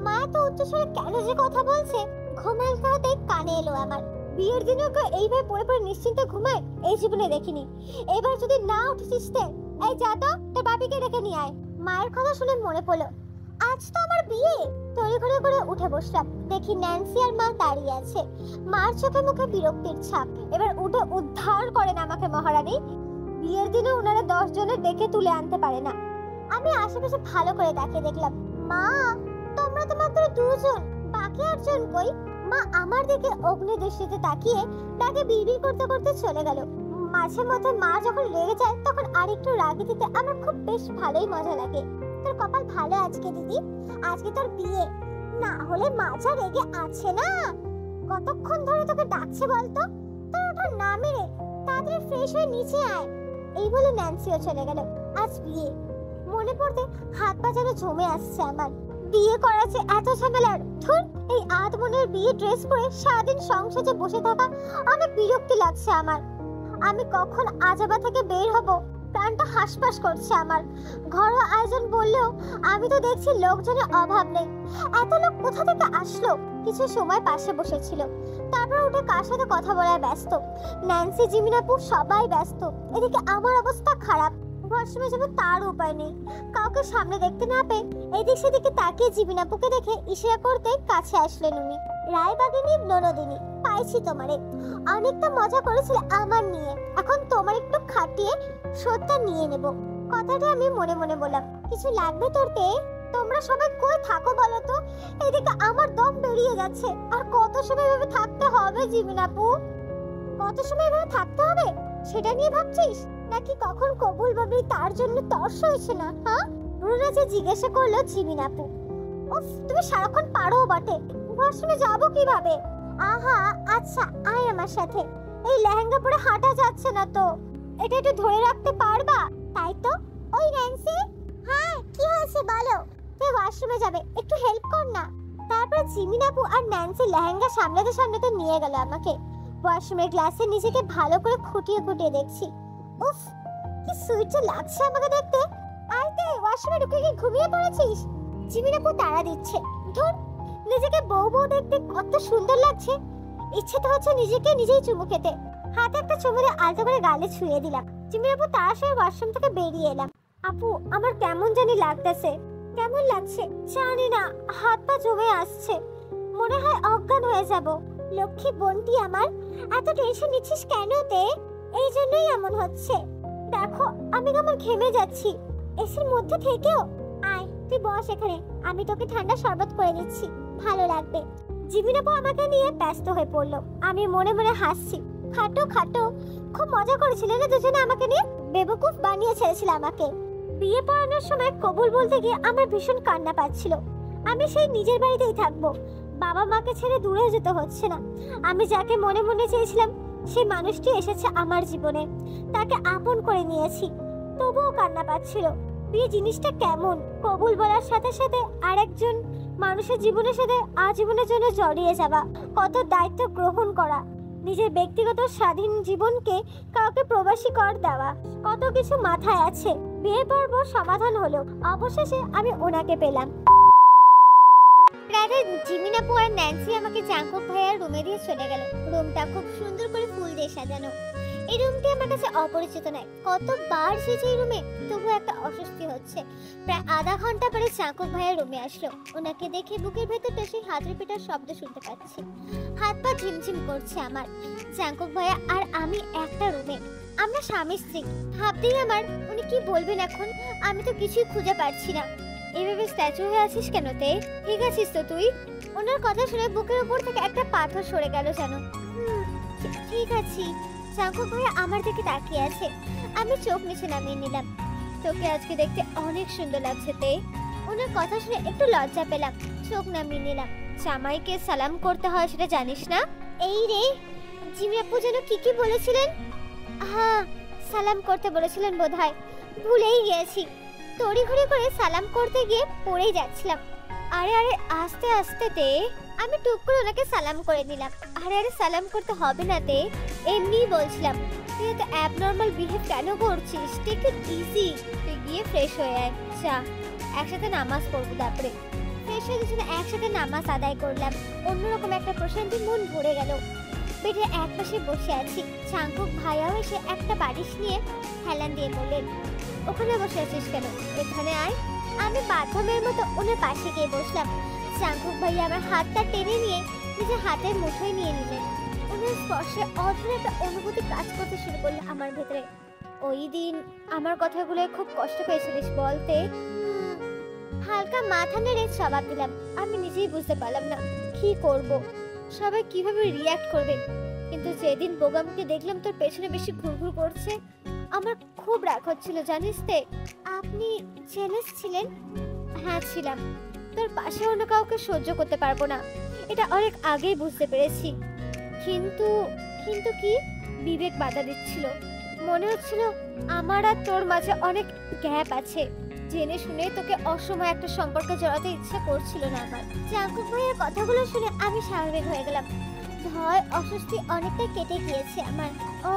মা তো উচ্চস্বরে কেন যে কথা বলছে, ঘুম হালকা হতেই কানে এলো আমার। বিয়ের দিনও কেউ এইভাবে পড়ে পড়ে নিশ্চিন্তে ঘুমায় এই জীবনে দেখিনি। এবার যদি না উঠেছিস তে, এই যা তো তোর বাপিকে ডেকে নিয়ে আয়। মায়ের কথা শুনে মনে পড়লো আজ তো আমার বিয়ে। তড়িঘড়ি করে উঠে বসলাম। দেখি ন্যান্সি আর মা দাঁড়িয়ে আছে। মার চোখে মুখে বিরক্তির ছাপ। এবার উঠে উদ্ধার করেন আমাকে মহারানী। বিয়ের দিনে ওনারা 10 জনের ডেকে তুলে আনতে পারে না। আমি আশেপাশে ভালো করে তাকিয়ে দেখলাম, মা তোমরা তো মাত্র 2 জন, বাকি 8 জন কই? মা আমার দিকে অগ্নি দৃষ্টিতে তাকিয়ে তাকে বিড়বিড় করতে করতে চলে গেল। মাঝে মধ্যে মা যখন রেগে যায় তখন আরেকটু রাগি দিতে আমার খুব বেশ ভালোই মজা লাগে। তোর কপাল ভালো আজকে দিদি, আজকে তোর বিয়ে। না হলে মা যা রেগে আছে না, কতক্ষণ ধরে তোকে ডাকছে বলতো? তোর ওঠার না মেরে তাড়াতাড়ি ফ্রেশ হয়ে নিচে আয়। এই বলে ন্যান্সিও চলে গেল। আজ বিয়ে মনে পড়তে হাত পা যেন জমে আসছে আমার। বিয়ে করাছে এত ঝামেলার। ধুর, এই আধমনের বিয়ে ড্রেস পরে সারাদিন সংসারে বসে থাকা অনেক বিরক্তি লাগছে আমার। আমি কখন আজাবা থেকে বের হব, প্রাণটা হাসপাস করছে আমার। ঘরোয়া আয়োজন বললেও আমি তো দেখছি লোকজনের অভাব নেই। এত লোক কোথা থেকে আসলো? কিছু সময় পাশে বসেছিল, তারপর উঠে কার সাথে কথা বলায় ব্যস্ত। ন্যান্সি, জিমিনাপু সবাই ব্যস্ত। এদিকে আমার অবস্থা খারাপ। ওয়াশরুমে যাবো তার উপায় নেই। কাউকে সামনে দেখতে না পেয়ে এদিক সেদিকে তাকিয়ে জিমিনাপুকে দেখে ইশারা করতে কাছে আসলেন উনি। রায়বাগিনী ননদিনী, পাইছি তোমারে। অনেকটা মজা করেছিলে আমার নিয়ে, এখন তোমার একটু খাটিয়ে শোধটা নিয়ে নেব। কথাটা আমি মনে মনে বললাম। কিছু লাগবে তোর তে? তোমরা সবাই কই থাকো বলো তো? এদিকে আমার দম বেরিয়ে যাচ্ছে। আর কত সময় এভাবে থাকতে হবে জিমিনাপু? কত সময় এভাবে থাকতে হবে সেটা নিয়ে ভাবছিস? নাকি কখন কবুল বাবি তার জন্য তর্স হয়েছে না? হ্যাঁ, রুনাজে জিজ্ঞাসা করলো জিমিনাপু। উফ, তুমি সারাক্ষণ পারো বটে। ওয়াশরুমে যাবো কিভাবে? আহা আচ্ছা, আয় আমার সাথে। এই লেহেঙ্গা পরে হাঁটা যাচ্ছে না তো, এটা একটু ধরে রাখতে পারবা? তাই তো। ওই ন্যান্সি। হ্যাঁ, কি হয়েছে বলো? তুই ওয়াশরুমে যাবে, একটু হেল্প কর না। তারপর জিমিনাপু আর ন্যান্সি লেহেঙ্গা সামলাতে সামলাতে নিয়ে গেল আমাকে। ওয়াশরুমের গ্লাসে নিজেকে ভালো করে খুঁটিয়ে খুঁটিয়ে দেখছি। উফ, কি সুইট লাগছে আমাকে দেখতে। আইতে ওয়াশরুমে ঢুকে কি ঘুমিয়ে পড়েছিস? জিমিনাপু তাড়া দিচ্ছে। ধুর, নিজেকে বউ বউ দেখতে কত সুন্দর লাগছে। ইচ্ছে তো হচ্ছে নিজেকে নিজেই চুমু খেতে। হাতে একটা চুমু দিয়ে আলতো করে গালে ছুঁয়ে দিলাম। জিমিনাপু তাড়াতাড়ি ওয়াশরুম থেকে বেরিয়ে এলাম। আপু, আমার কেমন জানি লাগতেছে। কেমন লাগছে জানি না, হাত পা জমে আসছে। মনে হয় অজ্ঞান হয়ে যাব। লক্ষ্মী বোনটি আমার, এত টেনশন নিচ্ছিস কেন তে? এই জন্যই এমন হচ্ছে। দেখো আমি কেমন ঘেমে যাচ্ছি এসির মধ্যে থেকেও। আয় তুই বস এখানে, আমি তোকে ঠান্ডা শরবত করে দিচ্ছি। ভালো লাগবে। জিমিন আপু আমাকে নিয়ে ব্যস্ত হয়ে পড়লো। আমি মনে মনে হাসছি। খাটো খাটো, খুব মজা করেছিলে না দুজনে আমাকে নিয়ে, বেবকুফ বানিয়ে ছেড়েছিল আমাকে। বিয়ে পড়ানোর সময় কবুল বলতে গিয়ে আমার ভীষণ কান্না পাচ্ছিল। আমি সেই নিজের বাড়িতেই থাকবো, বাবা মাকে ছেড়ে দূরে যেতে হচ্ছে না। আমি যাকে মনে মনে চেয়েছিলাম সেই মানুষটি এসেছে আমার জীবনে, তাকে আপন করে নিয়েছি, তবুও কান্না পাচ্ছিল। বিয়ে জিনিসটা কেমন, কবুল বলার সাথে সাথে আরেকজন মানুষের জীবনের সাথে আজীবনের জন্য জড়িয়ে যাওয়া, কত দায়িত্ব গ্রহণ করা, নিজের ব্যক্তিগত স্বাধীন জীবনকে কাউকে প্রবাসী কর দেওয়া, কত কিছু মাথায় আছে। বিয়ে পর্ব সমাধান হলো, অবশেষে আমি ওনাকে পেলাম। রাতে জিমিন আপু আর ন্যান্সি আমাকে জাঙ্কুক ভাইয়ার রুমে দিয়ে চলে গেল। রুমটা খুব সুন্দর করে ফুল দিয়ে সাজানো। এই রুমটি আমার কাছে অপরিচিত নয়, কতবার এসেছি এই রুমে, তবু একটা অস্বস্তি হচ্ছে। প্রায় আধা ঘন্টা পরে জাঙ্কুক ভাইয়ার রুমে আসলো। ওনাকে দেখে বুকের ভেতরটা সেই হাতের পিটার শব্দ শুনতে পাচ্ছি, হাত পা ঝিমঝিম করছে আমার। জাঙ্কুক ভাইয়া আর আমি একটা রুমে, আমরা স্বামী স্ত্রী। ভাবতেই আমার উনি কি বলবেন এখন, আমি তো কিছুই খুঁজে পাচ্ছি না। এইভাবে স্ট্যাচু হয়ে আছিস কেন তে? ঠিক আছিস তো তুই? ওনার কথা শুনে বুকের উপর থেকে একটা পাথর সরে গেল যেন। ঠিক আছি। জাঙ্কুক ভাইয়া আমার দিকে তাকিয়ে আছে। আমি চোখ নিচে নামিয়ে নিলাম। তোকে আজকে দেখতে অনেক সুন্দর লাগছে তে। ওনার কথা শুনে একটু লজ্জা পেলাম, চোখ নামিয়ে নিলাম। জামাইকে সালাম করতে হয় সেটা জানিস না? এই রে, জিমি আপু যেন কি বলেছিলেন? হ্যাঁ, সালাম করতে বলেছিলেন বোধহয়, ভুলেই গিয়েছি। তড়িঘড়ি করে সালাম করতে গিয়ে পড়েই যাচ্ছিলাম। আরে আরে আস্তে আস্তে তে। আমি টুক করে ওনাকে সালাম করে দিলাম। আরে আরে সালাম করতে হবে না তে, এমনিই বলছিলাম। তুই এত অ্যাবনর্মাল বিহেভ কেন করছিস? Take it easy. তুই গিয়ে ফ্রেশ হয়ে আয়, চা একসাথে নামাজ পড়বো। তারপরে ফ্রেশ হয়ে দুজনে একসাথে নামাজ আদায় করলাম। অন্যরকম একটা প্রশান্তি মন ভরে গেল। বেডের এক পাশে বসে আছি। জাঙ্কুক ভাইয়াও এসে একটা বালিশ নিয়ে হেলান দিয়ে বললেন, ওখানে বসে আছিস কেন, এখানে আয়। আমি বাথরুমের মতো ওনার পাশে গিয়ে বসলাম। জাঙ্কুক ভাইয়া আমার হাতটা টেনে নিয়ে নিজের হাতের মুঠোয় নিয়ে নিলেন। ওনার স্পর্শে অদ্ভুত একটা অনুভূতি কাজ করতে শুরু করলো আমার ভেতরে। ওই দিন আমার কথাগুলো খুব কষ্ট পেয়েছিলিস বলতে? হালকা মাথা নেড়ে জবাব দিলাম। আমি নিজেই বুঝতে পারলাম না কি করব, সবাই কিভাবে রিয়াক্ট করবে। কিন্তু যেদিন বোগামকে দেখলাম তোর পেছনে বেশি ঘুরঘুর করছে, আমার খুব রাগ হচ্ছিল জানিস তে। আপনি জেলাস ছিলেন? হ্যাঁ ছিলাম। তোর পাশে অন্য কাউকে সহ্য করতে পারবো না, এটা অনেক আগেই বুঝতে পেরেছি। কিন্তু কিন্তু কি? বিবেক বাধা দিচ্ছিল। মনে হচ্ছিল আমার আর তোর মাঝে অনেক গ্যাপ আছে। জেনে শুনে তোকে অসময় একটা সম্পর্কে জড়াতে ইচ্ছা করছিল না আমার। জাঙ্কুক ভাইয়ের কথাগুলো শুনে আমি স্বাভাবিক হয়ে গেলাম। ভয় অস্বস্তি অনেকটা কেটে গিয়েছে আমার। ও,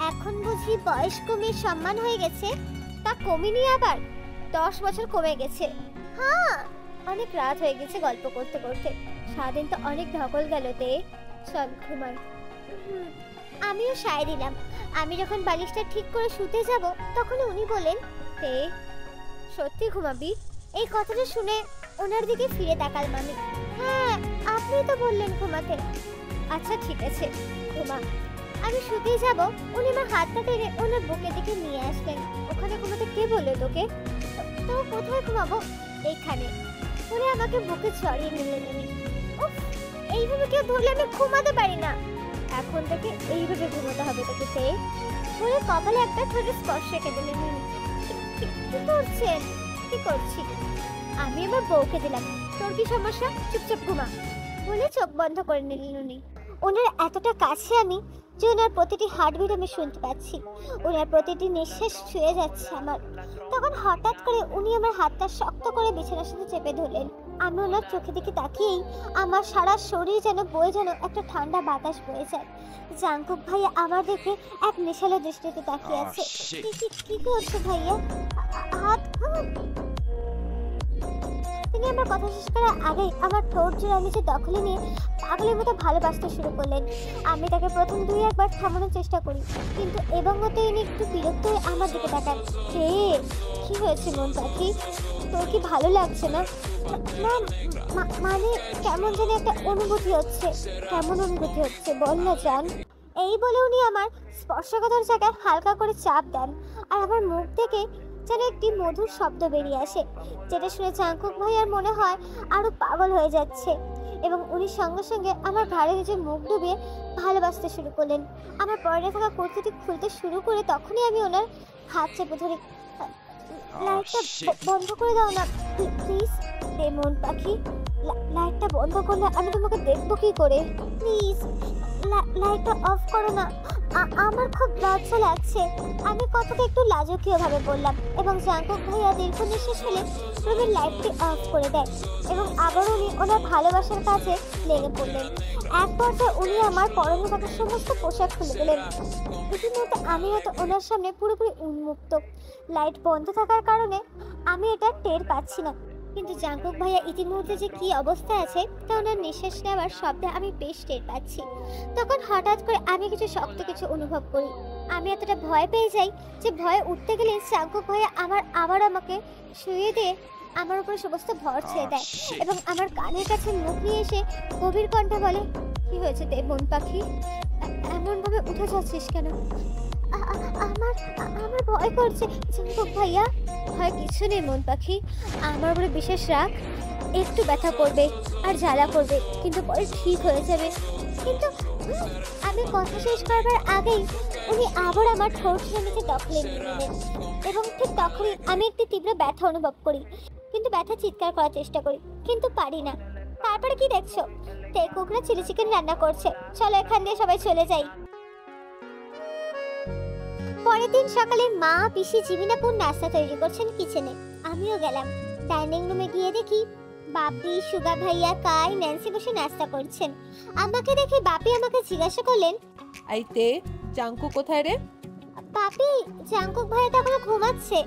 এখন বুঝি বয়স কমে সম্মান হয়ে গেছে? তা কমেনি আবার, 10 বছর কমে গেছে। হ্যাঁ, অনেক রাত হয়ে গেছে গল্প করতে করতে। সারাদিন তো অনেক ধকল গেল তে, চল ঘুমাই। আমিও সায় দিলাম। আমি যখন বালিশটা ঠিক করে শুতে যাব তখন উনি বলেন, তে সত্যি ঘুমাবি? এই কথাটা শুনে ওনার দিকে ফিরে তাকালাম আমি। হ্যাঁ, আপনি তো বললেন ঘুমাতে। আচ্ছা ঠিক আছে, ঘুমা। আমি শুতেই যাব, উনি আমার হাতটা টেনে ওনার বুকের দিকে নিয়ে আসলেন। ওখানে ঘুমাতে কে বললো তোকে? তো কোথায় ঘুমাবো? এইখানে। উনি আমাকে বুকে জড়িয়ে নিলেন। উফ, এইভাবে কেউ ধরলে আমি ঘুমাতে পারি না। এখন থেকে এইভাবে ঘুমাতে হবে তোকে তে। বলে কপালে একটা ঠোঁটের স্পর্শ রেখে দিলেন উনি। কি করছেন? কি করছি? আমি আমার বউকে দিলাম। তোর কি সমস্যা? চুপচাপ ঘুমা বলে চোখ বন্ধ করে নিলেন উনি। ওনার এতটা কাছে আমি যে ওনার প্রতিটি হার্টবিট আমি শুনতে পাচ্ছি, ওনার প্রতিটি নিঃশ্বাস ছুঁয়ে যাচ্ছে আমার। তখন হঠাৎ করে উনি আমার হাতটা শক্ত করে বিছানার সাথে চেপে ধরলেন। আমি ওনার চোখের দিকে তাকিয়েই আমার সারা শরীর যেন বয়ে যেন একটা ঠান্ডা বাতাস বয়ে যায়। জাঙ্কুক ভাইয়া আমার দেখে এক নেশালো দৃষ্টিতে তাকিয়ে আছে। কি করছো ভাইয়া? হাত। তিনি আমার কথা শেষ করার আগেই আমার ঠোঁট জোড়া নিচে দখলে নিয়ে পাগলের মতো ভালোবাসতে শুরু করলেন। আমি তাকে প্রথম 2-1 থামানোর চেষ্টা করি, কিন্তু এবং তিনি একটু বিরক্ত হয়ে আমার দিকে তাকান। কি হয়েছে মন পাখি, তোর কি ভালো লাগছে না? না মানে কেমন যেন একটা অনুভূতি হচ্ছে। কেমন অনুভূতি হচ্ছে বল না জান। এই বলে উনি আমার স্পর্শকাতর জায়গায় হালকা করে চাপ দেন, আর আমার মুখ থেকে যেন একটি মধুর শব্দ বেরিয়ে আসে, যেটা শুনে জাঙ্কুক ভাইয়ার মনে হয় আরো পাগল হয়ে যাচ্ছে। এবং উনি সঙ্গে সঙ্গে আমার ঘাড়ে নিজের মুখ ডুবিয়ে ভালোবাসতে শুরু করলেন। আমার পরে থাকা কুর্তিটি খুলতে শুরু করে তখনই আমি ওনার হাত চেপে ধরি। লাইটটা বন্ধ করে দাও না প্লিজ। মন পাখি, লাইটটা বন্ধ করলে আমি তোমাকে দেখবো কি করে? প্লিজ লাইটটা অফ করো না, আমার খুব লজ্জা লাগছে। আমি কথাটা একটু লাজুকীয় ভাবে বললাম এবং জাঙ্কুক ভাইয়া দীর্ঘ নিঃশ্বাস ফেলে রুমের লাইটটি অফ করে দেয় এবং আবার উনি ওনার ভালোবাসার কাজে লেগে পড়লেন। এক পর্যায়ে উনি আমার পরনে থাকা সমস্ত পোশাক খুলে দিলেন। ইতিমধ্যে আমি হয়তো ওনার সামনে পুরোপুরি উন্মুক্ত। লাইট বন্ধ থাকার কারণে আমি এটা টের পাচ্ছি না, কিন্তু জাঙ্কুক ভাইয়া ইতিমধ্যে যে কি অবস্থায় আছে তা ওনার নিঃশ্বাস নেওয়ার শব্দে আমি বেশ টের পাচ্ছি। তখন হঠাৎ করে আমি কিছু শক্ত কিছু অনুভব করি। আমি এতটা ভয় পেয়ে যাই যে ভয়ে উঠতে গেলে জাঙ্কুক ভাইয়া আবার আমাকে শুয়ে দিয়ে আমার উপরে সমস্ত ভর ছেড়ে দেয় এবং আমার কানের কাছে মুখ নিয়ে এসে গভীর কণ্ঠে বলে, কি হয়েছে মন পাখি, এমন ভাবে উঠে যাচ্ছিস কেন? আমার ভয় করছে। জাঙ্কুক ভাইয়া, ভয় কিছু নেই মন পাখি, আমার উপরে বিশেষ রাগ, একটু ব্যথা করবে আর জ্বালা করবে কিন্তু পরে ঠিক হয়ে যাবে। কিন্তু আমি কথা শেষ করবার আগেই উনি আবার আমার ঠোঁট নিচে দখলে নিয়ে নিলেন এবং ঠিক তখনই আমি একটি তীব্র ব্যথা অনুভব করি, কিন্তু ব্যথা চিৎকার করার চেষ্টা করি কিন্তু পারি না। তারপরে কি দেখছো? কুকরা চিলি চিকেন রান্না করছে, চলো এখান দিয়ে সবাই চলে যাই। পরের দিন সকালে মা, পিসি, জিমিনাপুর নাস্তা তৈরি করছেন কিচেনে। আমিও গেলাম। ডাইনিং রুমে গিয়ে দেখি বাপি, সুগা ভাইয়া, কাই, ন্যান্সি বসে নাস্তা করছেন। আমাকে দেখে বাপি আমাকে জিজ্ঞাসা করলেন,
আইতে জাঙ্কু কোথায় রে?
বাপি, জাঙ্কুক ভাইয়া তো এখনো ঘুমাচ্ছে।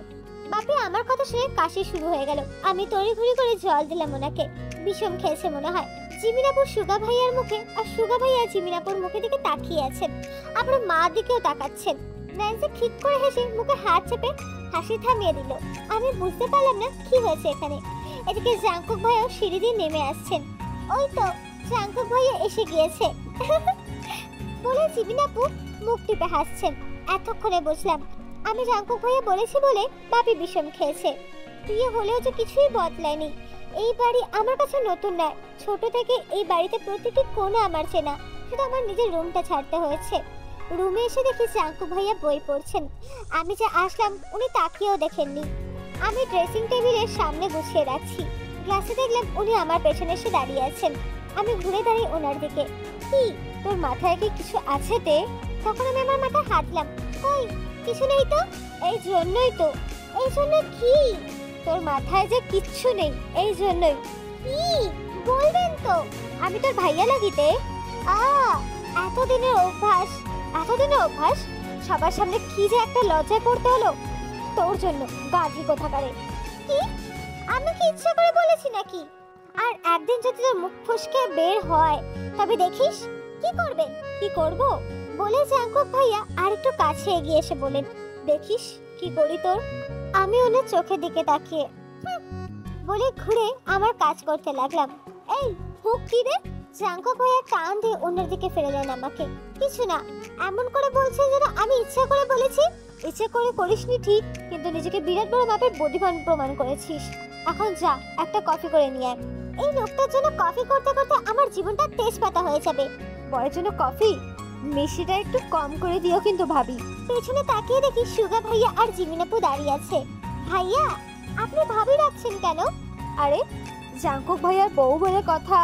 বাপি আমার কথা শুনে কাশি শুরু হয়ে গেল। আমি তড়িঘড়ি করে জল দিলাম ওনাকে। বিষম খেয়েছে মনে হয়। জিমিনাপুর সুগা ভাইয়ার মুখে আর সুগা ভাইয়া জিমিনাপুর মুখের দিকে তাকিয়ে আছেন, আবার মা দিকেও তাকাচ্ছেন। ন্যান্সি ঠিক করে হেসে মুখে হাত চেপে হাসি থামিয়ে দিল। আমি বুঝতে পারলাম না কি হয়েছে এখানে। এদিকে জাঙ্কুক ভাইয়াও সিঁড়ি দিয়ে নেমে আসছেন। ওই তো জাঙ্কুক ভাইয়া এসে গিয়েছে বলে জিমিনাপু মুখ টিপে হাসছেন। এতক্ষণে বুঝলাম আমি জাঙ্কুক ভাইয়া বলেছি বলে বাপি বিষম খেয়েছে। বিয়ে হলেও যে কিছুই বদলায়নি। এই বাড়ি আমার কাছে নতুন নয়, ছোট থেকে এই বাড়িতে প্রতিটি কোণে আমার চেনা, শুধু আমার নিজের রুমটা ছাড়তে হয়েছে। রুমে এসে দেখি জাঙ্কুক ভাইয়া বই পড়ছেন। আমি যে আসলাম উনি তাকিয়েও দেখেননি। আমি ড্রেসিং টেবিলের সামনে গুছিয়ে রাখছি। গ্লাসে দেখলাম উনি আমার পেছনে এসে দাঁড়িয়ে আছেন। আমি ঘুরে দাঁড়িয়ে ওনার দিকে। কি তোর মাথায় কি কিছু আছে তে? তখন আমি আমার মাথায় হাত দিলাম। কই কিছু নেই তো। এই জন্যই তো। এই জন্য কি? তোর মাথায় যে কিচ্ছু নেই এই জন্যই। কি বলবেন তো? আমি তোর ভাইয়া লাগিতে? এতদিনের অভ্যাস, এতদিনের অভ্যাস। সবার সামনে কি যে একটা লজ্জায় পড়তে হলো তোর জন্য, গাধি কোথাকারে। কি আমি কি ইচ্ছা করে বলেছি নাকি? আর একদিন যদি তোর মুখ ফসকে বের হয় তবে দেখিস কি করবে। কি করব বলে জাঙ্কুক ভাইয়া আর একটু কাছে এগিয়ে এসে বলেন, দেখিস কি করি তোর। আমি ওনার চোখের দিকে তাকিয়ে বলে ঘুরে আমার কাজ করতে লাগলাম। এই হুক কি রে? জাঙ্কুক ভাইয়া টান দিয়ে ওনার দিকে ফেরালেন আমাকে। কিছু না, এমন করে বলছে যেন আমি ইচ্ছা করে বলেছি। ইচ্ছে করে করিসনি ঠিক, কিন্তু নিজেকে বিরাট বড় মাপের বুদ্ধিমান প্রমাণ করেছিস। এখন যা একটা কফি করে নিয়ে আয়। এই লোকটার জন্য কফি করতে করতে আমার জীবনটা তেজপাতা হয়ে যাবে। বড়ের জন্য কফি মিষ্টিটা একটু কম করে দিও কিন্তু ভাবি। পেছনে তাকিয়ে দেখি সুগা ভাইয়া আর জিমিনাপু দাঁড়িয়ে আছে। ভাইয়া আপনি ভাবি রাখছেন কেন? আরে জাঙ্কুক ভাইয়ার বউ বলে কথা,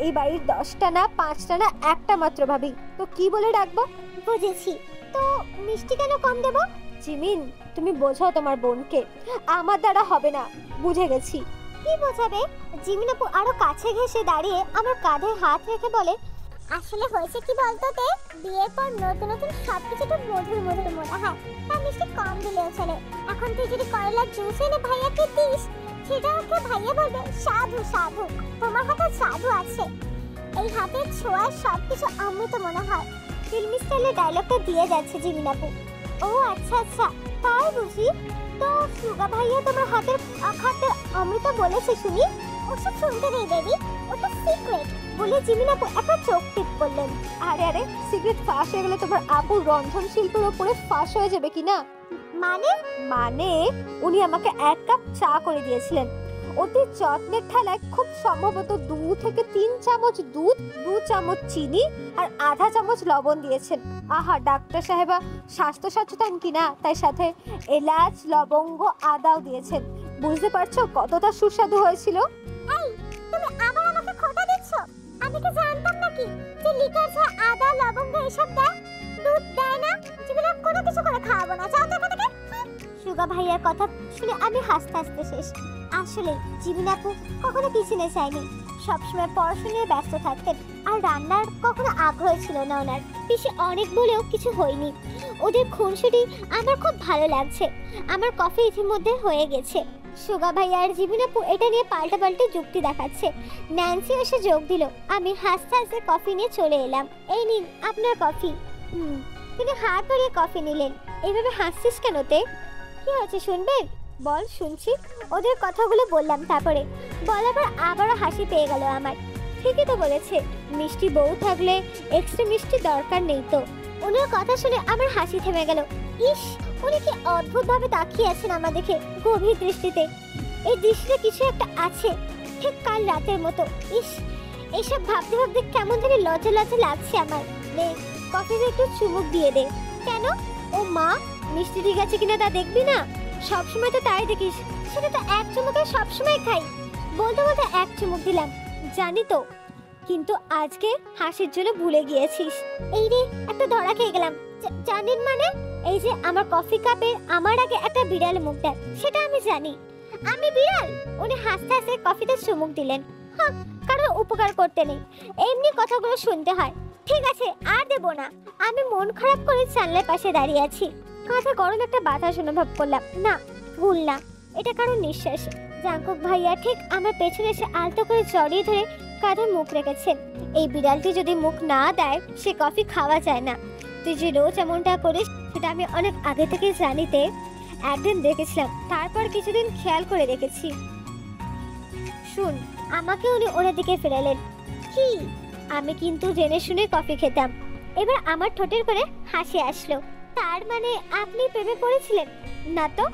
এই বাড়ির 10টা না 5টা না একটা মাত্র ভাবি, তো কি বলে ডাকবো? বুঝেছি, তো মিষ্টি কেন কম দেব? জিমিন তুমি বোঝাও তোমার বোনকে, আমার দ্বারা হবে না, বুঝে গেছি। কি বোঝাবে? জিমিনাপু আরো কাছে ঘেঁষে দাঁড়িয়ে আমার কাঁধে হাত রেখে বলে, আসলে হয়েছে কি বলতো তে, বিয়ের পর নতুন নতুন সবকিছু তো মধুর মধুর মনে হয়, তা মিষ্টি কম দিলেও চলে। এখন তুই যদি করলার জুস এনে ভাইয়াকে দিস, সেটা ওকে ভাইয়া বলবে সাধু সাধু, তোমার হাতে সাধু আছে, এই হাতের ছোঁয়ায় সবকিছু অমৃত মনে হয়। ফিল্মি স্টাইলে ডায়লগটা দিয়ে যাচ্ছে জিমিনাপু। ও আচ্ছা আচ্ছা তাই বুঝি। তো সুগা ভাইয়া তোমার হাতের খাতে অমৃত বলেছে শুনি? ওসব শুনতে নেই বেবি, ওটা সিক্রেট বলে জিমিনাপু একটা চোখ টিপ করলেন। আরে আরে সিক্রেট ফাঁস হয়ে গেলে তোমার আপুর রন্ধন শিল্পের উপরে ফাঁস হয়ে যাবে কিনা? মানে উনি আমাকে 1 কাপ চা করে দিয়েছিলেন,
অতি যত্নের ঠেলায় খুব সম্ভবত 2 থেকে 3 চামচ দুধ, 2 চামচ চিনি আর আধা চামচ লবণ দিয়েছেন। আহা, ডাক্তার সাহেবা স্বাস্থ্য সচেতন কিনা, তাই সাথে এলাচ, লবঙ্গ, আদাও দিয়েছেন। বুঝতে পারছো কতটা সুস্বাদু হয়েছিল?
এই, তুমি আবার আমাকে খোটা দিচ্ছ? আমি কি জানতাম নাকি যে লিকার চা আদা লবঙ্গ এসব দেয়? দুধ দেয় না? জীবনে কোনো কিছু করে খাওয়াবো না, যাও তো এখান থেকে। সুগা ভাইয়ার কথা শুনে আমি হাসতে হাসতে শেষ। আসলে জীবন আপু কখনো কিচেনে যায়নি, সবসময় পড়াশোনায় ব্যস্ত থাকতেন আর রান্নার কখনো আগ্রহ ছিল না ওনার। পিসি অনেক বলেও কিছু হয়নি। ওদের খুনসুটি আমার খুব ভালো লাগছে। আমার কফি ইতিমধ্যে হয়ে গেছে। সুগা ভাইয়া আর জীবন আপু এটা নিয়ে পাল্টাপাল্টি যুক্তি দেখাচ্ছে। ন্যান্সি এসে যোগ দিল। আমি হাসতে হাসতে কফি নিয়ে চলে এলাম। এই নিন আপনার কফি। তিনি হাত ধরিয়ে কফি নিলেন। এইভাবে হাসছিস কেন তে? কি হয়েছে শুনবেন? বল, শুনছি। ওদের কথাগুলো বললাম, তারপরে বলার পর আবারও হাসি পেয়ে গেল আমার। ঠিকই তো বলেছে, মিষ্টি বউ থাকলে এক্সট্রা মিষ্টি দরকার নেই তো। ওনার কথা শুনে আমার হাসি থেমে গেল। ইস, উনি কি অদ্ভুতভাবে তাকিয়ে আছেন আমার দিকে গভীর দৃষ্টিতে। এই দৃষ্টিতে কিছু একটা আছে, ঠিক কাল রাতের মতো। ইস, এইসব ভাবতে ভাবতে কেমন জানি লজ্জা লজ্জা লাগছে আমার। নে, কফিতে একটু চুমুক দিয়ে দে। কেন? ও মা, মিষ্টি ঠিক আছে কিনা তা দেখবি না? সবসময় তো তাই দেখিস। সেটা তো এক চুমুকে সবসময় খাই। বলতে বলতে এক চুমুক দিলাম, জানি তো, কিন্তু আজকে হাসির জন্য ভুলে গিয়েছিস। এই রে, একটা ধরা খেয়ে গেলাম। জানেন মানে? এই যে আমার কফি কাপের আমার আগে একটা বিড়াল মুখ দেয়, সেটা আমি জানি। আমি বিড়াল? উনি হাসতে হাসতে কফিতে চুমুক দিলেন। হ্যাঁ, কারো উপকার করতে নেই, এমনি কথাগুলো শুনতে হয়। ঠিক আছে, আর দেবো না। আমি মন খারাপ করে জানলার পাশে দাঁড়িয়ে আছি। কাঁধে গরম একটা বাতাস অনুভব করলাম। না, ভুল না, এটা কারণ নিঃশ্বাস। জাঙ্কুক ভাইয়া ঠিক আমার পেছনে এসে আলতো করে জড়িয়ে ধরে কাঁধে মুখ রেখেছেন। এই বিড়ালটি যদি মুখ না দেয়, সে কফি খাওয়া যায় না। তুই যে রোজ এমনটা করিস সেটা আমি অনেক আগে থেকে জানিতে। একদিন দেখেছিলাম, তারপর কিছুদিন খেয়াল করে দেখেছি। শুন, আমাকে উনি ওনার দিকে ফেরালেন। কি? আমি কিন্তু জেনে শুনে কফি খেতাম। এবার আমার ঠোঁটের করে হাসি আসলো। তার মানে আপনি প্রেমে পড়েছিলেন? না তো।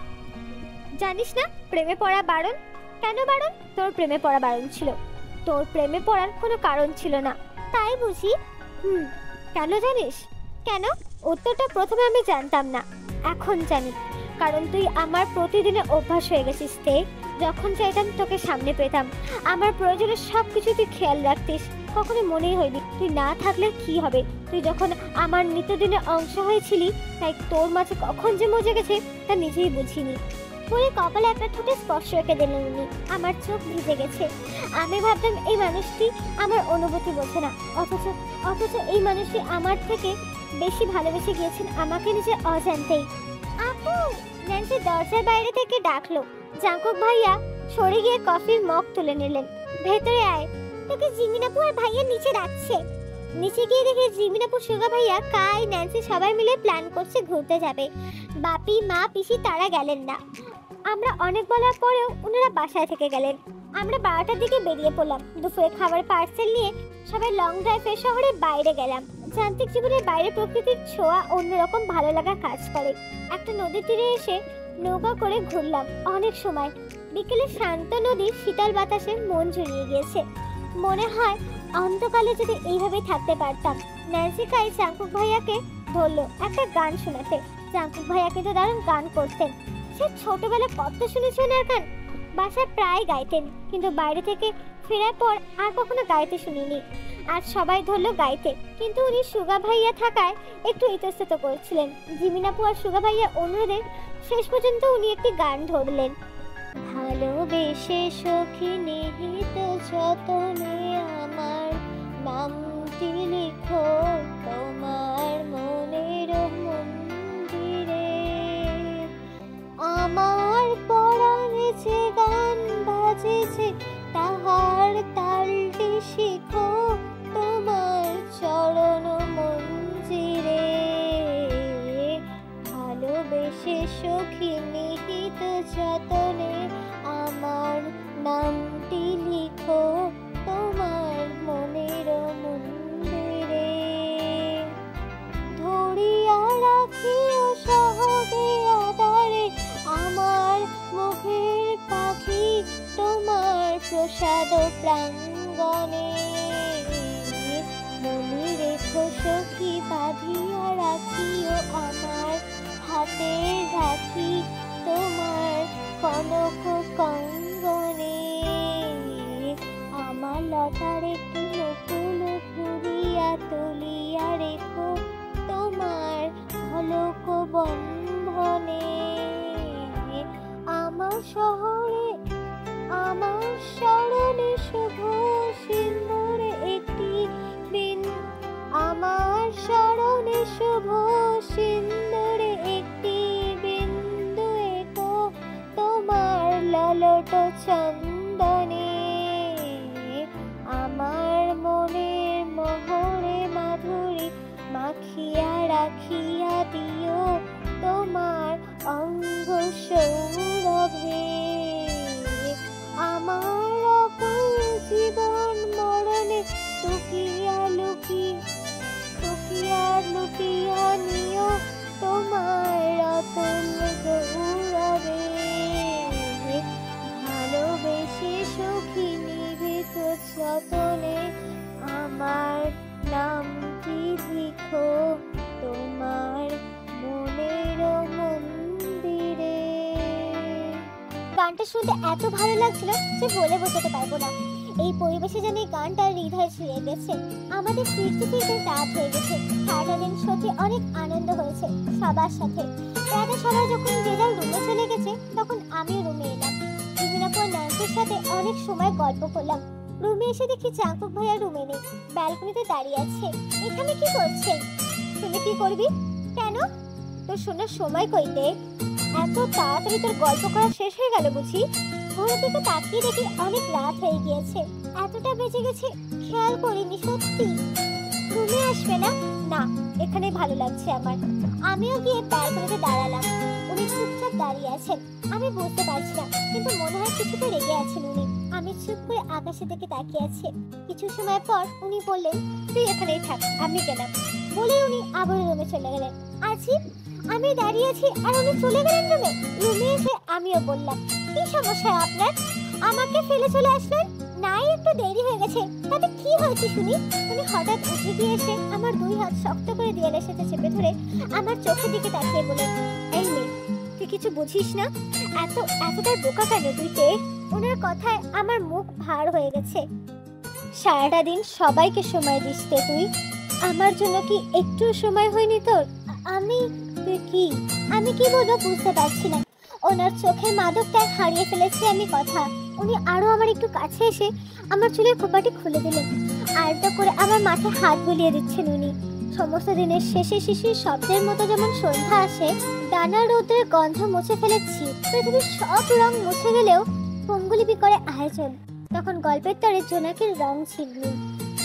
জানিস না প্রেমে পড়া বারণ? কেন বারণ? তোর প্রেমে পড়া বারণ ছিল। তোর প্রেমে পড়ার কোনো কারণ ছিল না, তাই বুঝি? কেন জানিস? কেন? উত্তরটা প্রথমে আমি জানতাম না, এখন জানি। কারণ তুই আমার প্রতিদিনের অভ্যাস হয়ে গেছিস তে। যখন চাইতাম তোকে সামনে পেতাম। আমার প্রয়োজনে সব কিছু তুই খেয়াল রাখতিস। কখনো মনেই হয়নি তুই না থাকলে কি হবে। তুই যখন আমার নিত্যদিনের অংশ হয়েছিলি, তাই তোর মাঝে কখন যে মজে গেছে তা নিজেই বুঝিনি। বলে কপালে একটা ঠোঁটে স্পর্শ রেখে দিলেন উনি। আমার চোখ ভিজে গেছে। আমি ভাবতাম এই মানুষটি আমার অনুভূতি বোঝে না, অথচ এই মানুষটি আমার থেকে বেশি ভালোবেসে গিয়েছেন আমাকে নিজের অজান্তেই। আপু, ন্যান্সি দরজার বাইরে থেকে ডাকলো। জাঙ্কুক ভাইয়া সরে গিয়ে কফির মগ তুলে নিলেন। ভেতরে আয়, তোকে জিমিন আপু আর ভাইয়া নিচে ডাকছে। নিচে গিয়ে দেখে জিমিন আপু, সুগা ভাইয়া, কাই, ন্যান্সি সবাই মিলে প্ল্যান করছে ঘুরতে যাবে। বাপি, মা, পিসি তারা গেলেন না। আমরা অনেক বলার পরেও ওনারা বাসায় থেকে গেলেন। আমরা 12টার দিকে বেরিয়ে পড়লাম। দুপুরে খাবার পার্সেল নিয়ে সবাই লং ড্রাইভে শহরের বাইরে গেলাম। যান্ত্রিক জীবনের বাইরে প্রকৃতির ছোঁয়া অন্যরকম ভালো লাগা কাজ করে। একটা নদীর তীরে এসে নৌকা করে ঘুরলাম অনেক সময়। বিকেলে শান্ত নদীর শীতল বাতাসে মন জুড়িয়ে গিয়েছে। মনে হয় অন্তকালে যদি এইভাবে থাকতে পারতাম। ন্যান্সি কাই জাঙ্কুক ভাইয়াকে ধরলো একটা গান শোনাতে। জাঙ্কুক ভাইয়া কিন্তু দারুণ গান করতেন। সে ছোটবেলা কত শুনেছে ওনার গান। বাসায় প্রায় গাইতেন, কিন্তু বাইরে থেকে ফেরার পর আর কখনো গাইতে শুনিনি। আর সবাই ধরলো গাইতে, কিন্তু উনি সুগা ভাইয়া থাকায় একটু ইতস্তত করছিলেন। জিমিন আপু আর সুগা ভাইয়ার অনুরোধে শেষ পর্যন্ত উনি একটি গান ধরলেন। ভালোবেসে সখী নিহিত যতনে আমার নামটি লিখো তোমার মনের মন্দিরে। আমার পরাণে যে গান বাজেছে তাহার তালটি শিখো তোমার চরণ মঞ্জিরে। ভালোবেসে সখী নিহিত যতনে আমার নামটি লিখো তোমার মনের মন্দিরে। প্রাসাদ প্রাঙ্গণে মনে রেখো সখী বাঁধিয়া রাখিও আমার হাতের রাখি তোমার কনক কঙ্গনে আমার লতার একটি নকুল ঘুরিয়া তুলিয়া রেখো তোমার ঝলক বন্ধনে আমার শহরে আমার স্মরণে শুভ সিন্দুরে একটি আমার স্মরণে শুভ সিন্দুরে একটি বিন্দু এঁকো তোমার ললট চন্দনে আমার মনের মোহরে মাধুরী মাখিয়া রাখিয়া দিও তোমার অঙ্গ সৌরভে আমার অকুল জীবন মরণে টুকিয়া লুকিয়া নিও তোমার অতুল গৌরবে ভালোবেসে সখী নিভৃত যতনে আমার নামটি লিখো তোমার মনের মন্দিরে। গানটা শুনতে এত ভালো লাগছিল যে বলে বোঝাতে পারবো না। এই পরিবেশে যেন এই গানটা হৃদয়ে ছুঁয়ে গেছে। আমাদের ফিরতে ফিরতে রাত হয়ে গেছে। সারাটা দিন সত্যি অনেক আনন্দ হয়েছে সবার সাথে। রাতে সবাই যখন যে যার রুমে চলে গেছে তখন আমিও রুমে এলাম। রুমিনাপুর ন্যান্সির সাথে অনেক সময় গল্প করলাম। রুমে এসে দেখি চাঙ্কুক ভাইয়া রুমে নেই, ব্যালকনিতে দাঁড়িয়ে আছে। এখানে কি করছে? শুনে কি করবি? কেন? তোর শোনার সময় কইতে এত তাড়াতাড়ি তোর গল্প করা শেষ হয়ে গেল বুঝি? ঘরের দিকে তাকিয়ে দেখি অনেক রাত হয়ে গিয়েছে। এতটা বেজে গেছে খেয়াল করিনি সত্যি। রুমে আসবে না? না, এখানে ভালো লাগছে আমার। আমিও গিয়ে ব্যালকনিতে দাঁড়ালাম। উনি চুপচাপ দাঁড়িয়ে আছেন। আমি বুঝতে পারছি না, কিন্তু মনে হয় কিছুতে রেগে আছেন উনি। আমি চুপ করে আকাশের দিকে তাকিয়ে আছি। কিছু সময় পর উনি বললেন, তুই এখানেই থাক, আমি গেলাম। বলে উনি আবার রুমে চলে গেলেন। আজিব, আমি দাঁড়িয়ে আছি আর উনি চলে গেলেন রুমে। রুমে এসে আমিও বললাম, কি সমস্যা আপনার? আমাকে ফেলে চলে আসলেন? নাই, একটু দেরি হয়ে গেছে। তাতে কি হয়েছে শুনি? উনি হঠাৎ উঠে গিয়ে এসে আমার দুই হাত শক্ত করে দেয়ালের সাথে চেপে ধরে আমার চোখের দিকে তাকিয়ে বলেন, এই মেয়ে, তুই কিছু বুঝিস না? এতটাই বোকা কেন তুই? ওনার কথায় আমার মুখ ভার হয়ে গেছে। সারাটা দিন সবাইকে সময় দিস তুই, আমার জন্য কি একটু সময় হয়নি তোর? আমি কি বলবো বুঝতে পারছি না। ওনার চোখের মাদকটা হারিয়ে ফেলেছি আমি কথা। উনি আরো আমার একটু কাছে এসে আমার চুলের খোপাটি খুলে দিলেন। আলতো করে আমার মাথায় হাত বুলিয়ে দিচ্ছেন উনি। সমস্ত দিনের শেষে শিশির শব্দের মতো যেমন সন্ধ্যা আসে, ডানা রোদের গন্ধ মুছে ফেলেছি, পৃথিবীর সব রং মুছে গেলেও পঙ্গুলিপি করে আয়োজন। তখন গল্পের তরে জোনাকের রং ছিন্ন,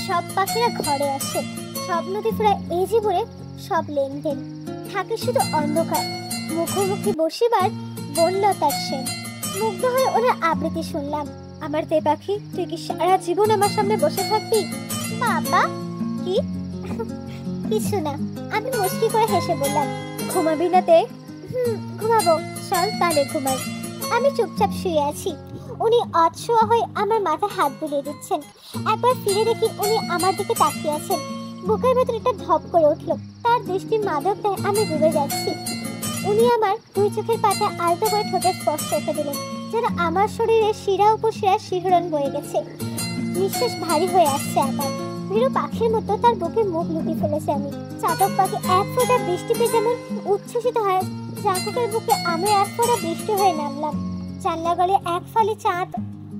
সব পাখিরা ঘরে আসে, সব নদী ফেরা এই জীবনে সব লেনদেন থাকে শুধু অন্ধকার। মুখোমুখি বসিবার বনলতার সেন। মুগ্ধ হয়ে ওনার আবৃত্তি শুনলাম। আমার তে পাখি, তুই কি সারা জীবন আমার সামনে বসে থাকবি? বাবা, কি? কিছু না, আমি মুচকি করে হেসে বললাম, ঘুমাবি না তে? ঘুমাবো, চল তাহলে ঘুমাই। আমি চুপচাপ শুয়ে আছি। উনি অতশোয়া হয়ে আমার মাথায় হাত বুলিয়ে দিচ্ছেন। একবার ফিরে দেখি উনি আমার দিকে তাকিয়ে আছেন। বুকের ভেতর একটা ঢপ করে উঠলো। তার দৃষ্টির মাদকটায় আমি ডুবে যাচ্ছি। উনি আমার দুই চোখের পাতা আলতো করে ঠোঁটে স্পর্শ রেখে দিলেন, যেন আমার শরীরে শিরা উপশিরা শিহরণ বয়ে গেছে। নিঃশ্বাস ভারী হয়ে আসছে আমার। ভীরু পাখির মতো তার বুকে মুখ লুকিয়ে ফেলেছে আমি। চাতক পাখি এক ফোঁটা বৃষ্টি পেয়ে যেমন উচ্ছ্বসিত হয়, চাকুকের বুকে আমি এক ফোঁটা বৃষ্টি হয়ে নামলাম। জানলা গলে এক ফালি চাঁদ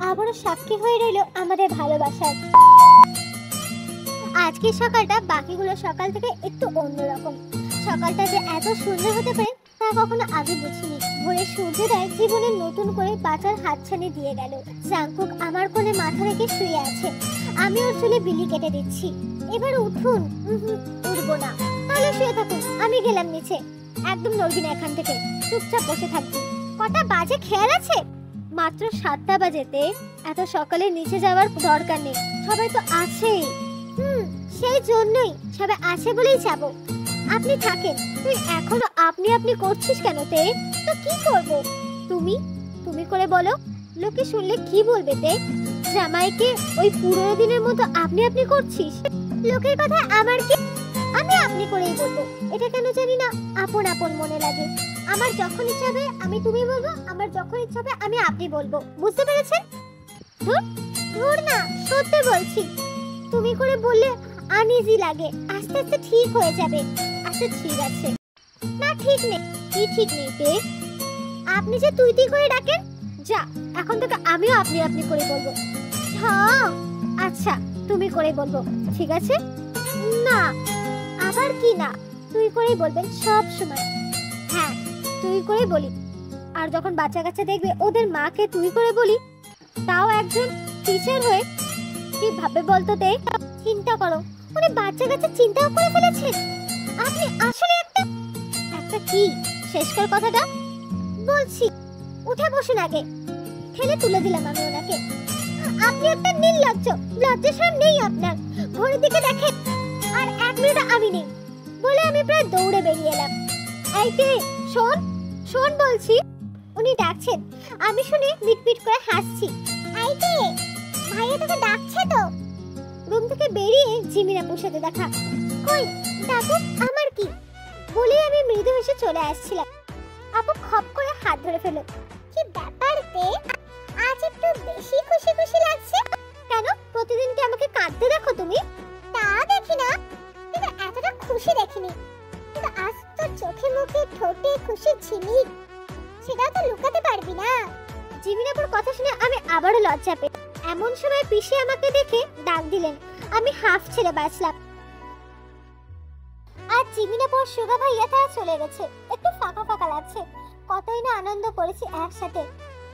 আবারও সাক্ষী হয়ে রইল আমাদের ভালোবাসার। আজকের সকালটা বাকিগুলো সকাল থেকে একটু অন্যরকম। সকালটা যে এত সুন্দর হতে পারে তা কখনো আগে বুঝিনি। ভোরের সূর্যোদয় জীবনে নতুন করে বাঁচার হাতছানি দিয়ে গেল। জাঙ্কুক আমার কোলে মাথা রেখে শুয়ে আছে। আমি ওর চুলে বিলি কেটে দিচ্ছি। এবার উঠুন। উঠবো না। তাহলে শুয়ে থাকুন, আমি গেলাম নিচে। একদম নড়বি না এখান থেকে, চুপচাপ বসে থাকবি। কটা বাজে খেয়াল আছে? মাত্র 7টা বাজেতে। এত সকালে নিচে যাওয়ার দরকার নেই, সবাই তো আছেই। সেই জন্যই সবাই আছে বলেই যাবো। আপনি থাকেন। তুই এখনো আপনি করছিস কেন তে? তো কি করব? তুমি করে বলো। লোকে শুনলে কি বলবে তে?
জামাইকে ওই পুরোনো দিনের মতো আপনি আপনি করছিস?
লোকের কথা আমার কি, আমি আপনি করেই বলবো। এটা কেন জানি না আপন আপন মনে লাগে। আমার যখন ইচ্ছা হবে আমি তুমি বলবো, আমার যখন ইচ্ছা হবে আমি আপনি বলবো। বুঝতে পেরেছেন? ধুর ধুর না, সত্যি বলছি। তুমি করে বললে আনইজি লাগে, আস্তে আস্তে ঠিক হয়ে যাবে। আচ্ছা ঠিক আছে। না ঠিক নেই। কি ঠিক নেই তে? আপনি যে তুই তুই করে ডাকেন। যা, এখন থেকে আমিও আপনি আপনি করে বলবো। হ্যাঁ আচ্ছা, তুমি করে বলবো, ঠিক আছে? না, আবার কি না? তুই করেই বলবেন সব সময়। হ্যাঁ তুই করে বলি। আর যখন বাচ্চা কাচ্চা দেখবে ওদের মাকে তুই করে বলি, তাও একজন টিচার হয়ে, কি ভাবে বলতো তে? চিন্তা করো, উনি বাচ্চা কাচ্চা চিন্তাও করে ফেলেছেন। আপনি আসলে একটা কি শেষ কর কথাটা বলছি। উঠে বসুন আগে। ঠেলে তুলে দিলাম আমি ওনাকে। আপনি একটা নির্লজ্জ, লজ্জাশরম নেই আপনার। ঘড়ির দিকে দেখেন, আর 1 মিনিট আমি নেই বলে আমি প্রায় দৌড়ে বেরিয়ে এলাম। এই তে, শোন শোন বলছি। উনি ডাকছেন, আমি শুনে মিটমিট করে হাসছি। এই তে, ভাইয়া তোকে ডাকছে তো। রুম থেকে বেরিয়ে জিমিনাপুর সাথে দেখা। কই ডাকুক, আমার কি বলে আমি মৃদু হেসে চলে আসছিলাম। আপু খপ করে হাত ধরে ফেলো। কি ব্যাপার তে, আজ একটু বেশি খুশি খুশি লাগছে কেন? প্রতিদিন কি আমাকে কাঁদতে দেখো তুমি? তা দেখি না, কিন্তু এতটা খুশি দেখিনি। কিন্তু আজ তো চোখে মুখে ঠোঁটে খুশির ঝিলিক, সেটা তো লুকাতে পারবি না। জিমিনাপুর কথা শুনে আমি আবারও লজ্জা পেয়ে। এমন সময় পিসি আমাকে দেখে ডাক দিলেন। আমি হাফ ছেড়ে বাঁচলাম। আর জিমিনাপুর সুগা ভাইয়া তারা চলে গেছে। একটু ফাঁকা ফাঁকা লাগছে। কতই না আনন্দ করেছি একসাথে,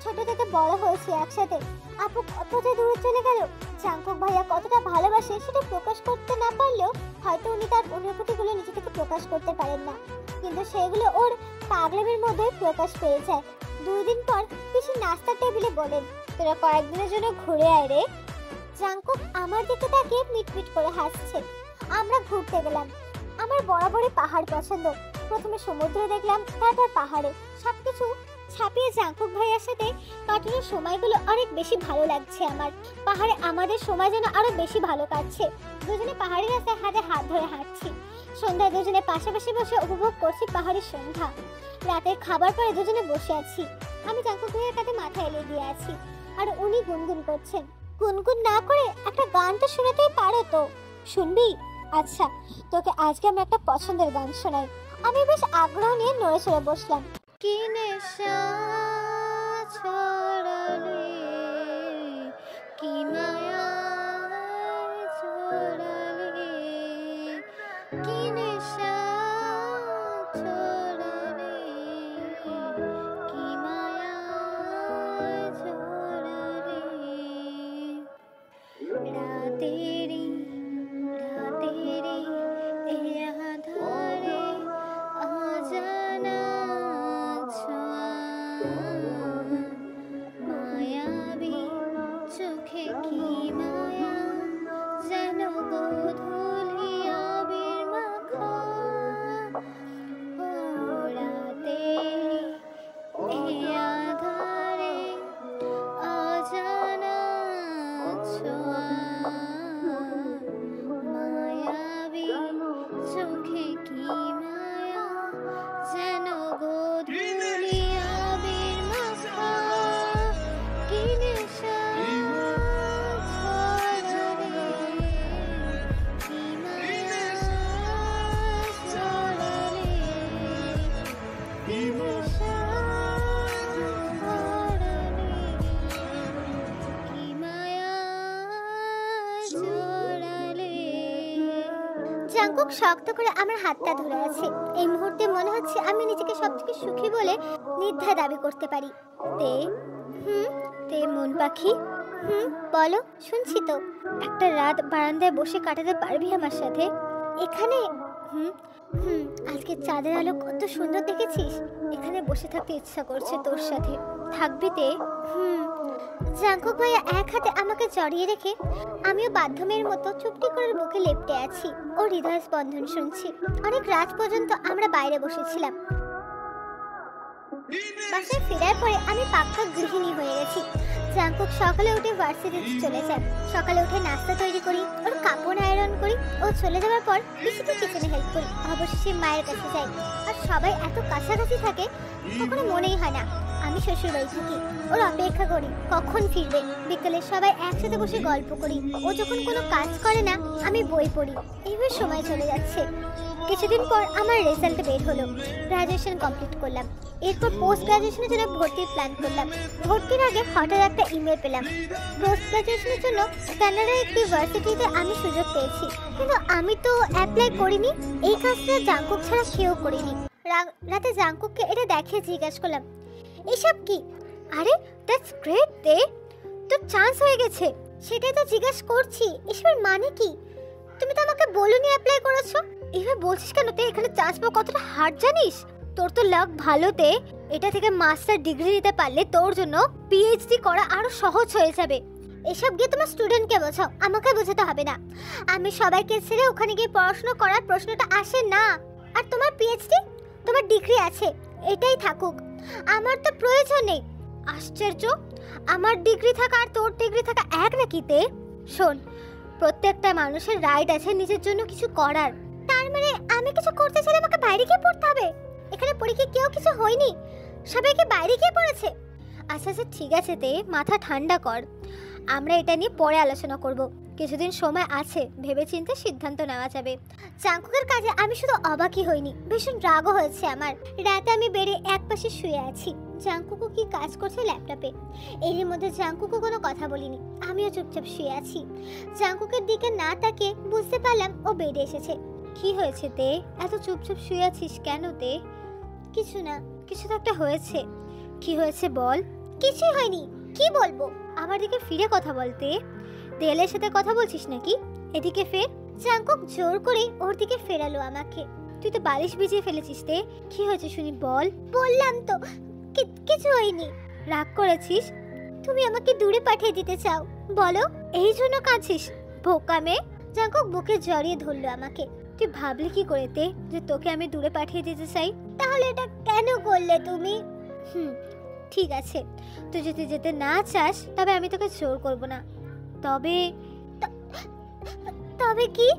ছোট থেকে বড় হয়েছি একসাথে। আপু কতটা দূরে চলে গেল। জাঙ্কুক ভাইয়া কতটা ভালোবাসে সেটা প্রকাশ করতে না পারলেও হয়তো উনি তার অনুভূতিগুলো নিজে থেকে প্রকাশ করতে পারেন না, কিন্তু সেগুলো ওর পাগলামির মধ্যে প্রকাশ পেয়ে যায়। 2 দিন পর পিসি নাস্তার টেবিলে বলেন, তোরা কয়েকদিনের জন্য ঘুরে আয় রে। জাঙ্কুক আমার দিকে তাকিয়ে মিটমিট করে হাসছে। আমরা ঘুরতে গেলাম। আমার বরাবরই পাহাড় পছন্দ। প্রথমে সমুদ্র দেখলাম, তারপর পাহাড়ে। সবকিছু ছাপিয়ে জাঙ্কুক ভাইয়ার সাথে কাটানোর সময়গুলো অনেক বেশি ভালো লাগছে আমার। পাহাড়ে আমাদের সময় যেন আরো বেশি ভালো কাটছে। দুজনে পাহাড়ি রাস্তায় হাতে হাত ধরে হাঁটছি। সন্ধ্যায় দুজনে পাশাপাশি বসে উপভোগ করছি পাহাড়ের সন্ধ্যা। রাতের খাবার পরে দুজনে বসে আছি। আমি জাঙ্কুক ভাইয়ের কাছে মাথা এলিয়ে দিয়ে আছি, আর উনি গুনগুন করছেন। গুনগুন না করে একটা গান তো শোনাতেই পারো তো। শুনবি? আচ্ছা, তোকে আজকে আমি একটা পছন্দের গান শোনাই। আমি বেশ আগ্রহ নিয়ে নড়ে চড়ে বসলাম। কি নেশা ছড়ালে, কি মায়া ছড়ালে, কি নেশা ছড়ালে, কি মায়া ছড়ালে। রাতেরি রাতেরি এ আধারে অজানা ছোঁয়া, মায়াবী চোখে কি মায়া, যেন গোধূলি আবির মাখা। ও রাতেরি এ আধারে অজানা ছোঁয়া, মায়াবী চোখে কি মায়া, যেন গোধূলি আবির মাখা। কি নেশা ছড়ালে, কি মায়া ছড়ালে, কি নেশা ছড়ালে, কি মায়া ছড়ালে। জাঙ্কুক শক্ত করে আমার হাতটা ধরে আছে। এই মুহূর্তে মনে হচ্ছে আমি নিজেকে সবথেকে সুখী বলে নির্দ্বিধায় দাবি করতে পারি। তে তে মন পাখি, বলো, শুনছি তো। একটা রাত বারান্দায় বসে কাটাতে পারবি আমার সাথে? এখানে? আজকে চাঁদের আলো কত সুন্দর দেখেছিস। এখানে বসে থাকতে ইচ্ছা করছে তোর সাথে। থাকবি তে? জাঙ্কুক ভাইয়া এক হাতে আমাকে জড়িয়ে রেখে আমিও বাধ্যমের মতো চুপটি করে বুকে লেপ্টে আছি। ও হৃদয় স্পন্দন শুনছি। অনেক রাত পর্যন্ত আমরা বাইরে বসেছিলাম। বাসায় ফেরার পরে আমি পাক্কা গৃহিণী হয়ে গেছি। জাংকুক সকালে উঠে ভার্সিটিতে চলে যায়। সকালে উঠে নাস্তা তৈরি করি, ওর কাপড় আয়রন করি। ও চলে যাওয়ার পর পিসিকে কিচেনে হেল্প করি। অবশেষে মায়ের কাছে যাই। আর সবাই এত কাছাকাছি থাকে, কখনো মনেই হয় না আমি শ্বশুর বাড়ি থাকি। ওর অপেক্ষা করি কখন ফিরবে। বিকেলে সবাই একসাথে বসে গল্প করি। ও যখন কোনো কাজ করে না, আমি বই পড়ি। এইভাবে সময় চলে যাচ্ছে। কিছুদিন পর আমার রেজাল্ট বের হলো। গ্রাজুয়েশন কমপ্লিট করলাম। এরপর পোস্ট গ্রাজুয়েশনের জন্য ভর্তির প্ল্যান করলাম। ভর্তির আগে হঠাৎ একটা ইমেল পেলাম। পোস্ট গ্রাজুয়েশনের জন্য কানাডার একটি ভার্সিটিতে আমি সুযোগ পেয়েছি, কিন্তু আমি তো অ্যাপ্লাই করিনি। এই কাজটা জাংকুক ছাড়া কেউ করিনি। রাতে জাংকুককে এটা দেখে জিজ্ঞাসা করলাম, এসব কি? আরে দ্যাটস গ্রেট দে, তোর চান্স হয়ে গেছে। সেটাই তো জিজ্ঞাসা করছি, এসবের মানে কি? তুমি তো আমাকে বলোনি অ্যাপ্লাই করেছো। এভাবে বলছিস কেন? তে এখানে চান্স পাওয়া কতটা হার্ড জানিস? তোর তো লাক ভালোতে। এটা থেকে মাস্টার ডিগ্রি নিতে পারলে তোর জন্য পিএইচডি করা আরো সহজ হয়ে যাবে। এসব গিয়ে তোমার স্টুডেন্টকে বোঝাও, আমাকে বোঝাতে হবে না। আমি সবাইকে ছেড়ে ওখানে গিয়ে পড়াশোনা করার প্রশ্নটা আসে না। আর তোমার পিএইচডি, তোমার ডিগ্রি আছে, এটাই থাকুক। আমার তো প্রয়োজন নেই। আশ্চর্য, আমার ডিগ্রি থাকা আর তোর ডিগ্রি থাকা এক নাকি তে? শোন, প্রত্যেকটা মানুষের রাইট আছে নিজের জন্য কিছু করার। তার মানে আমি কিছু করতে চাইলে আমাকে বাইরে গিয়ে পড়তে হবে? এখানে পড়ে কি কেউ কিছু হয়নি? সবাইকে বাইরে গিয়ে পড়েছে। আচ্ছা আচ্ছা ঠিক আছে তে, মাথা ঠান্ডা কর। আমরা এটা নিয়ে পরে আলোচনা করব। কিছুদিন সময় আছে, ভেবেচিন্তে সিদ্ধান্ত নেওয়া যাবে। জাংকুকের কাজে আমি শুধু অবাকই হইনি, ভীষণ রাগও হয়েছে আমার। রাতে আমি বেডে একপাশে শুয়ে আছি। জাংকুকও কি কাজ করছে ল্যাপটপে। এরই মধ্যে জাংকুকও কোনো কথা বলিনি, আমিও চুপচাপ শুয়ে আছি। জাংকুকের দিকে না তাকিয়ে বুঝতে পারলাম ও বেডে এসেছে। কি হয়েছে তে? এত চুপচাপ শুয়ে আছিস কেন তে? কিছু না, কিছু তো একটা হয়েছে। কি হয়েছে বল? কিছুই হয়নি, কি বলবো? আমার দিকে ফিরে কথা বলতে। দেয়ালের সাথে কথা বলছিস নাকি? এদিকে ফের। জাংকুক জোর করে ওর দিকে ফেরালো আমাকে। তুই তো বালিশ ভিজিয়ে ফেলেছিস তে, কি হয়েছে শুনি বল। বললাম তো কিছু হয়নি। রাগ করেছিস? তুমি আমাকে দূরে পাঠিয়ে দিতে চাও, বলো এই জন্য কাঁদছিস? বোকা মেয়ে। জাংকুক বুকে জড়িয়ে ধরলো আমাকে। তুই ভাবলি কি করে তে যে তোকে আমি দূরে পাঠিয়ে দিতে চাই? তাহলে এটা কেন করলে তুমি? ঠিক আছে, তুই যদি যেতে না চাস তবে আমি তোকে জোর করব না। তবে কি?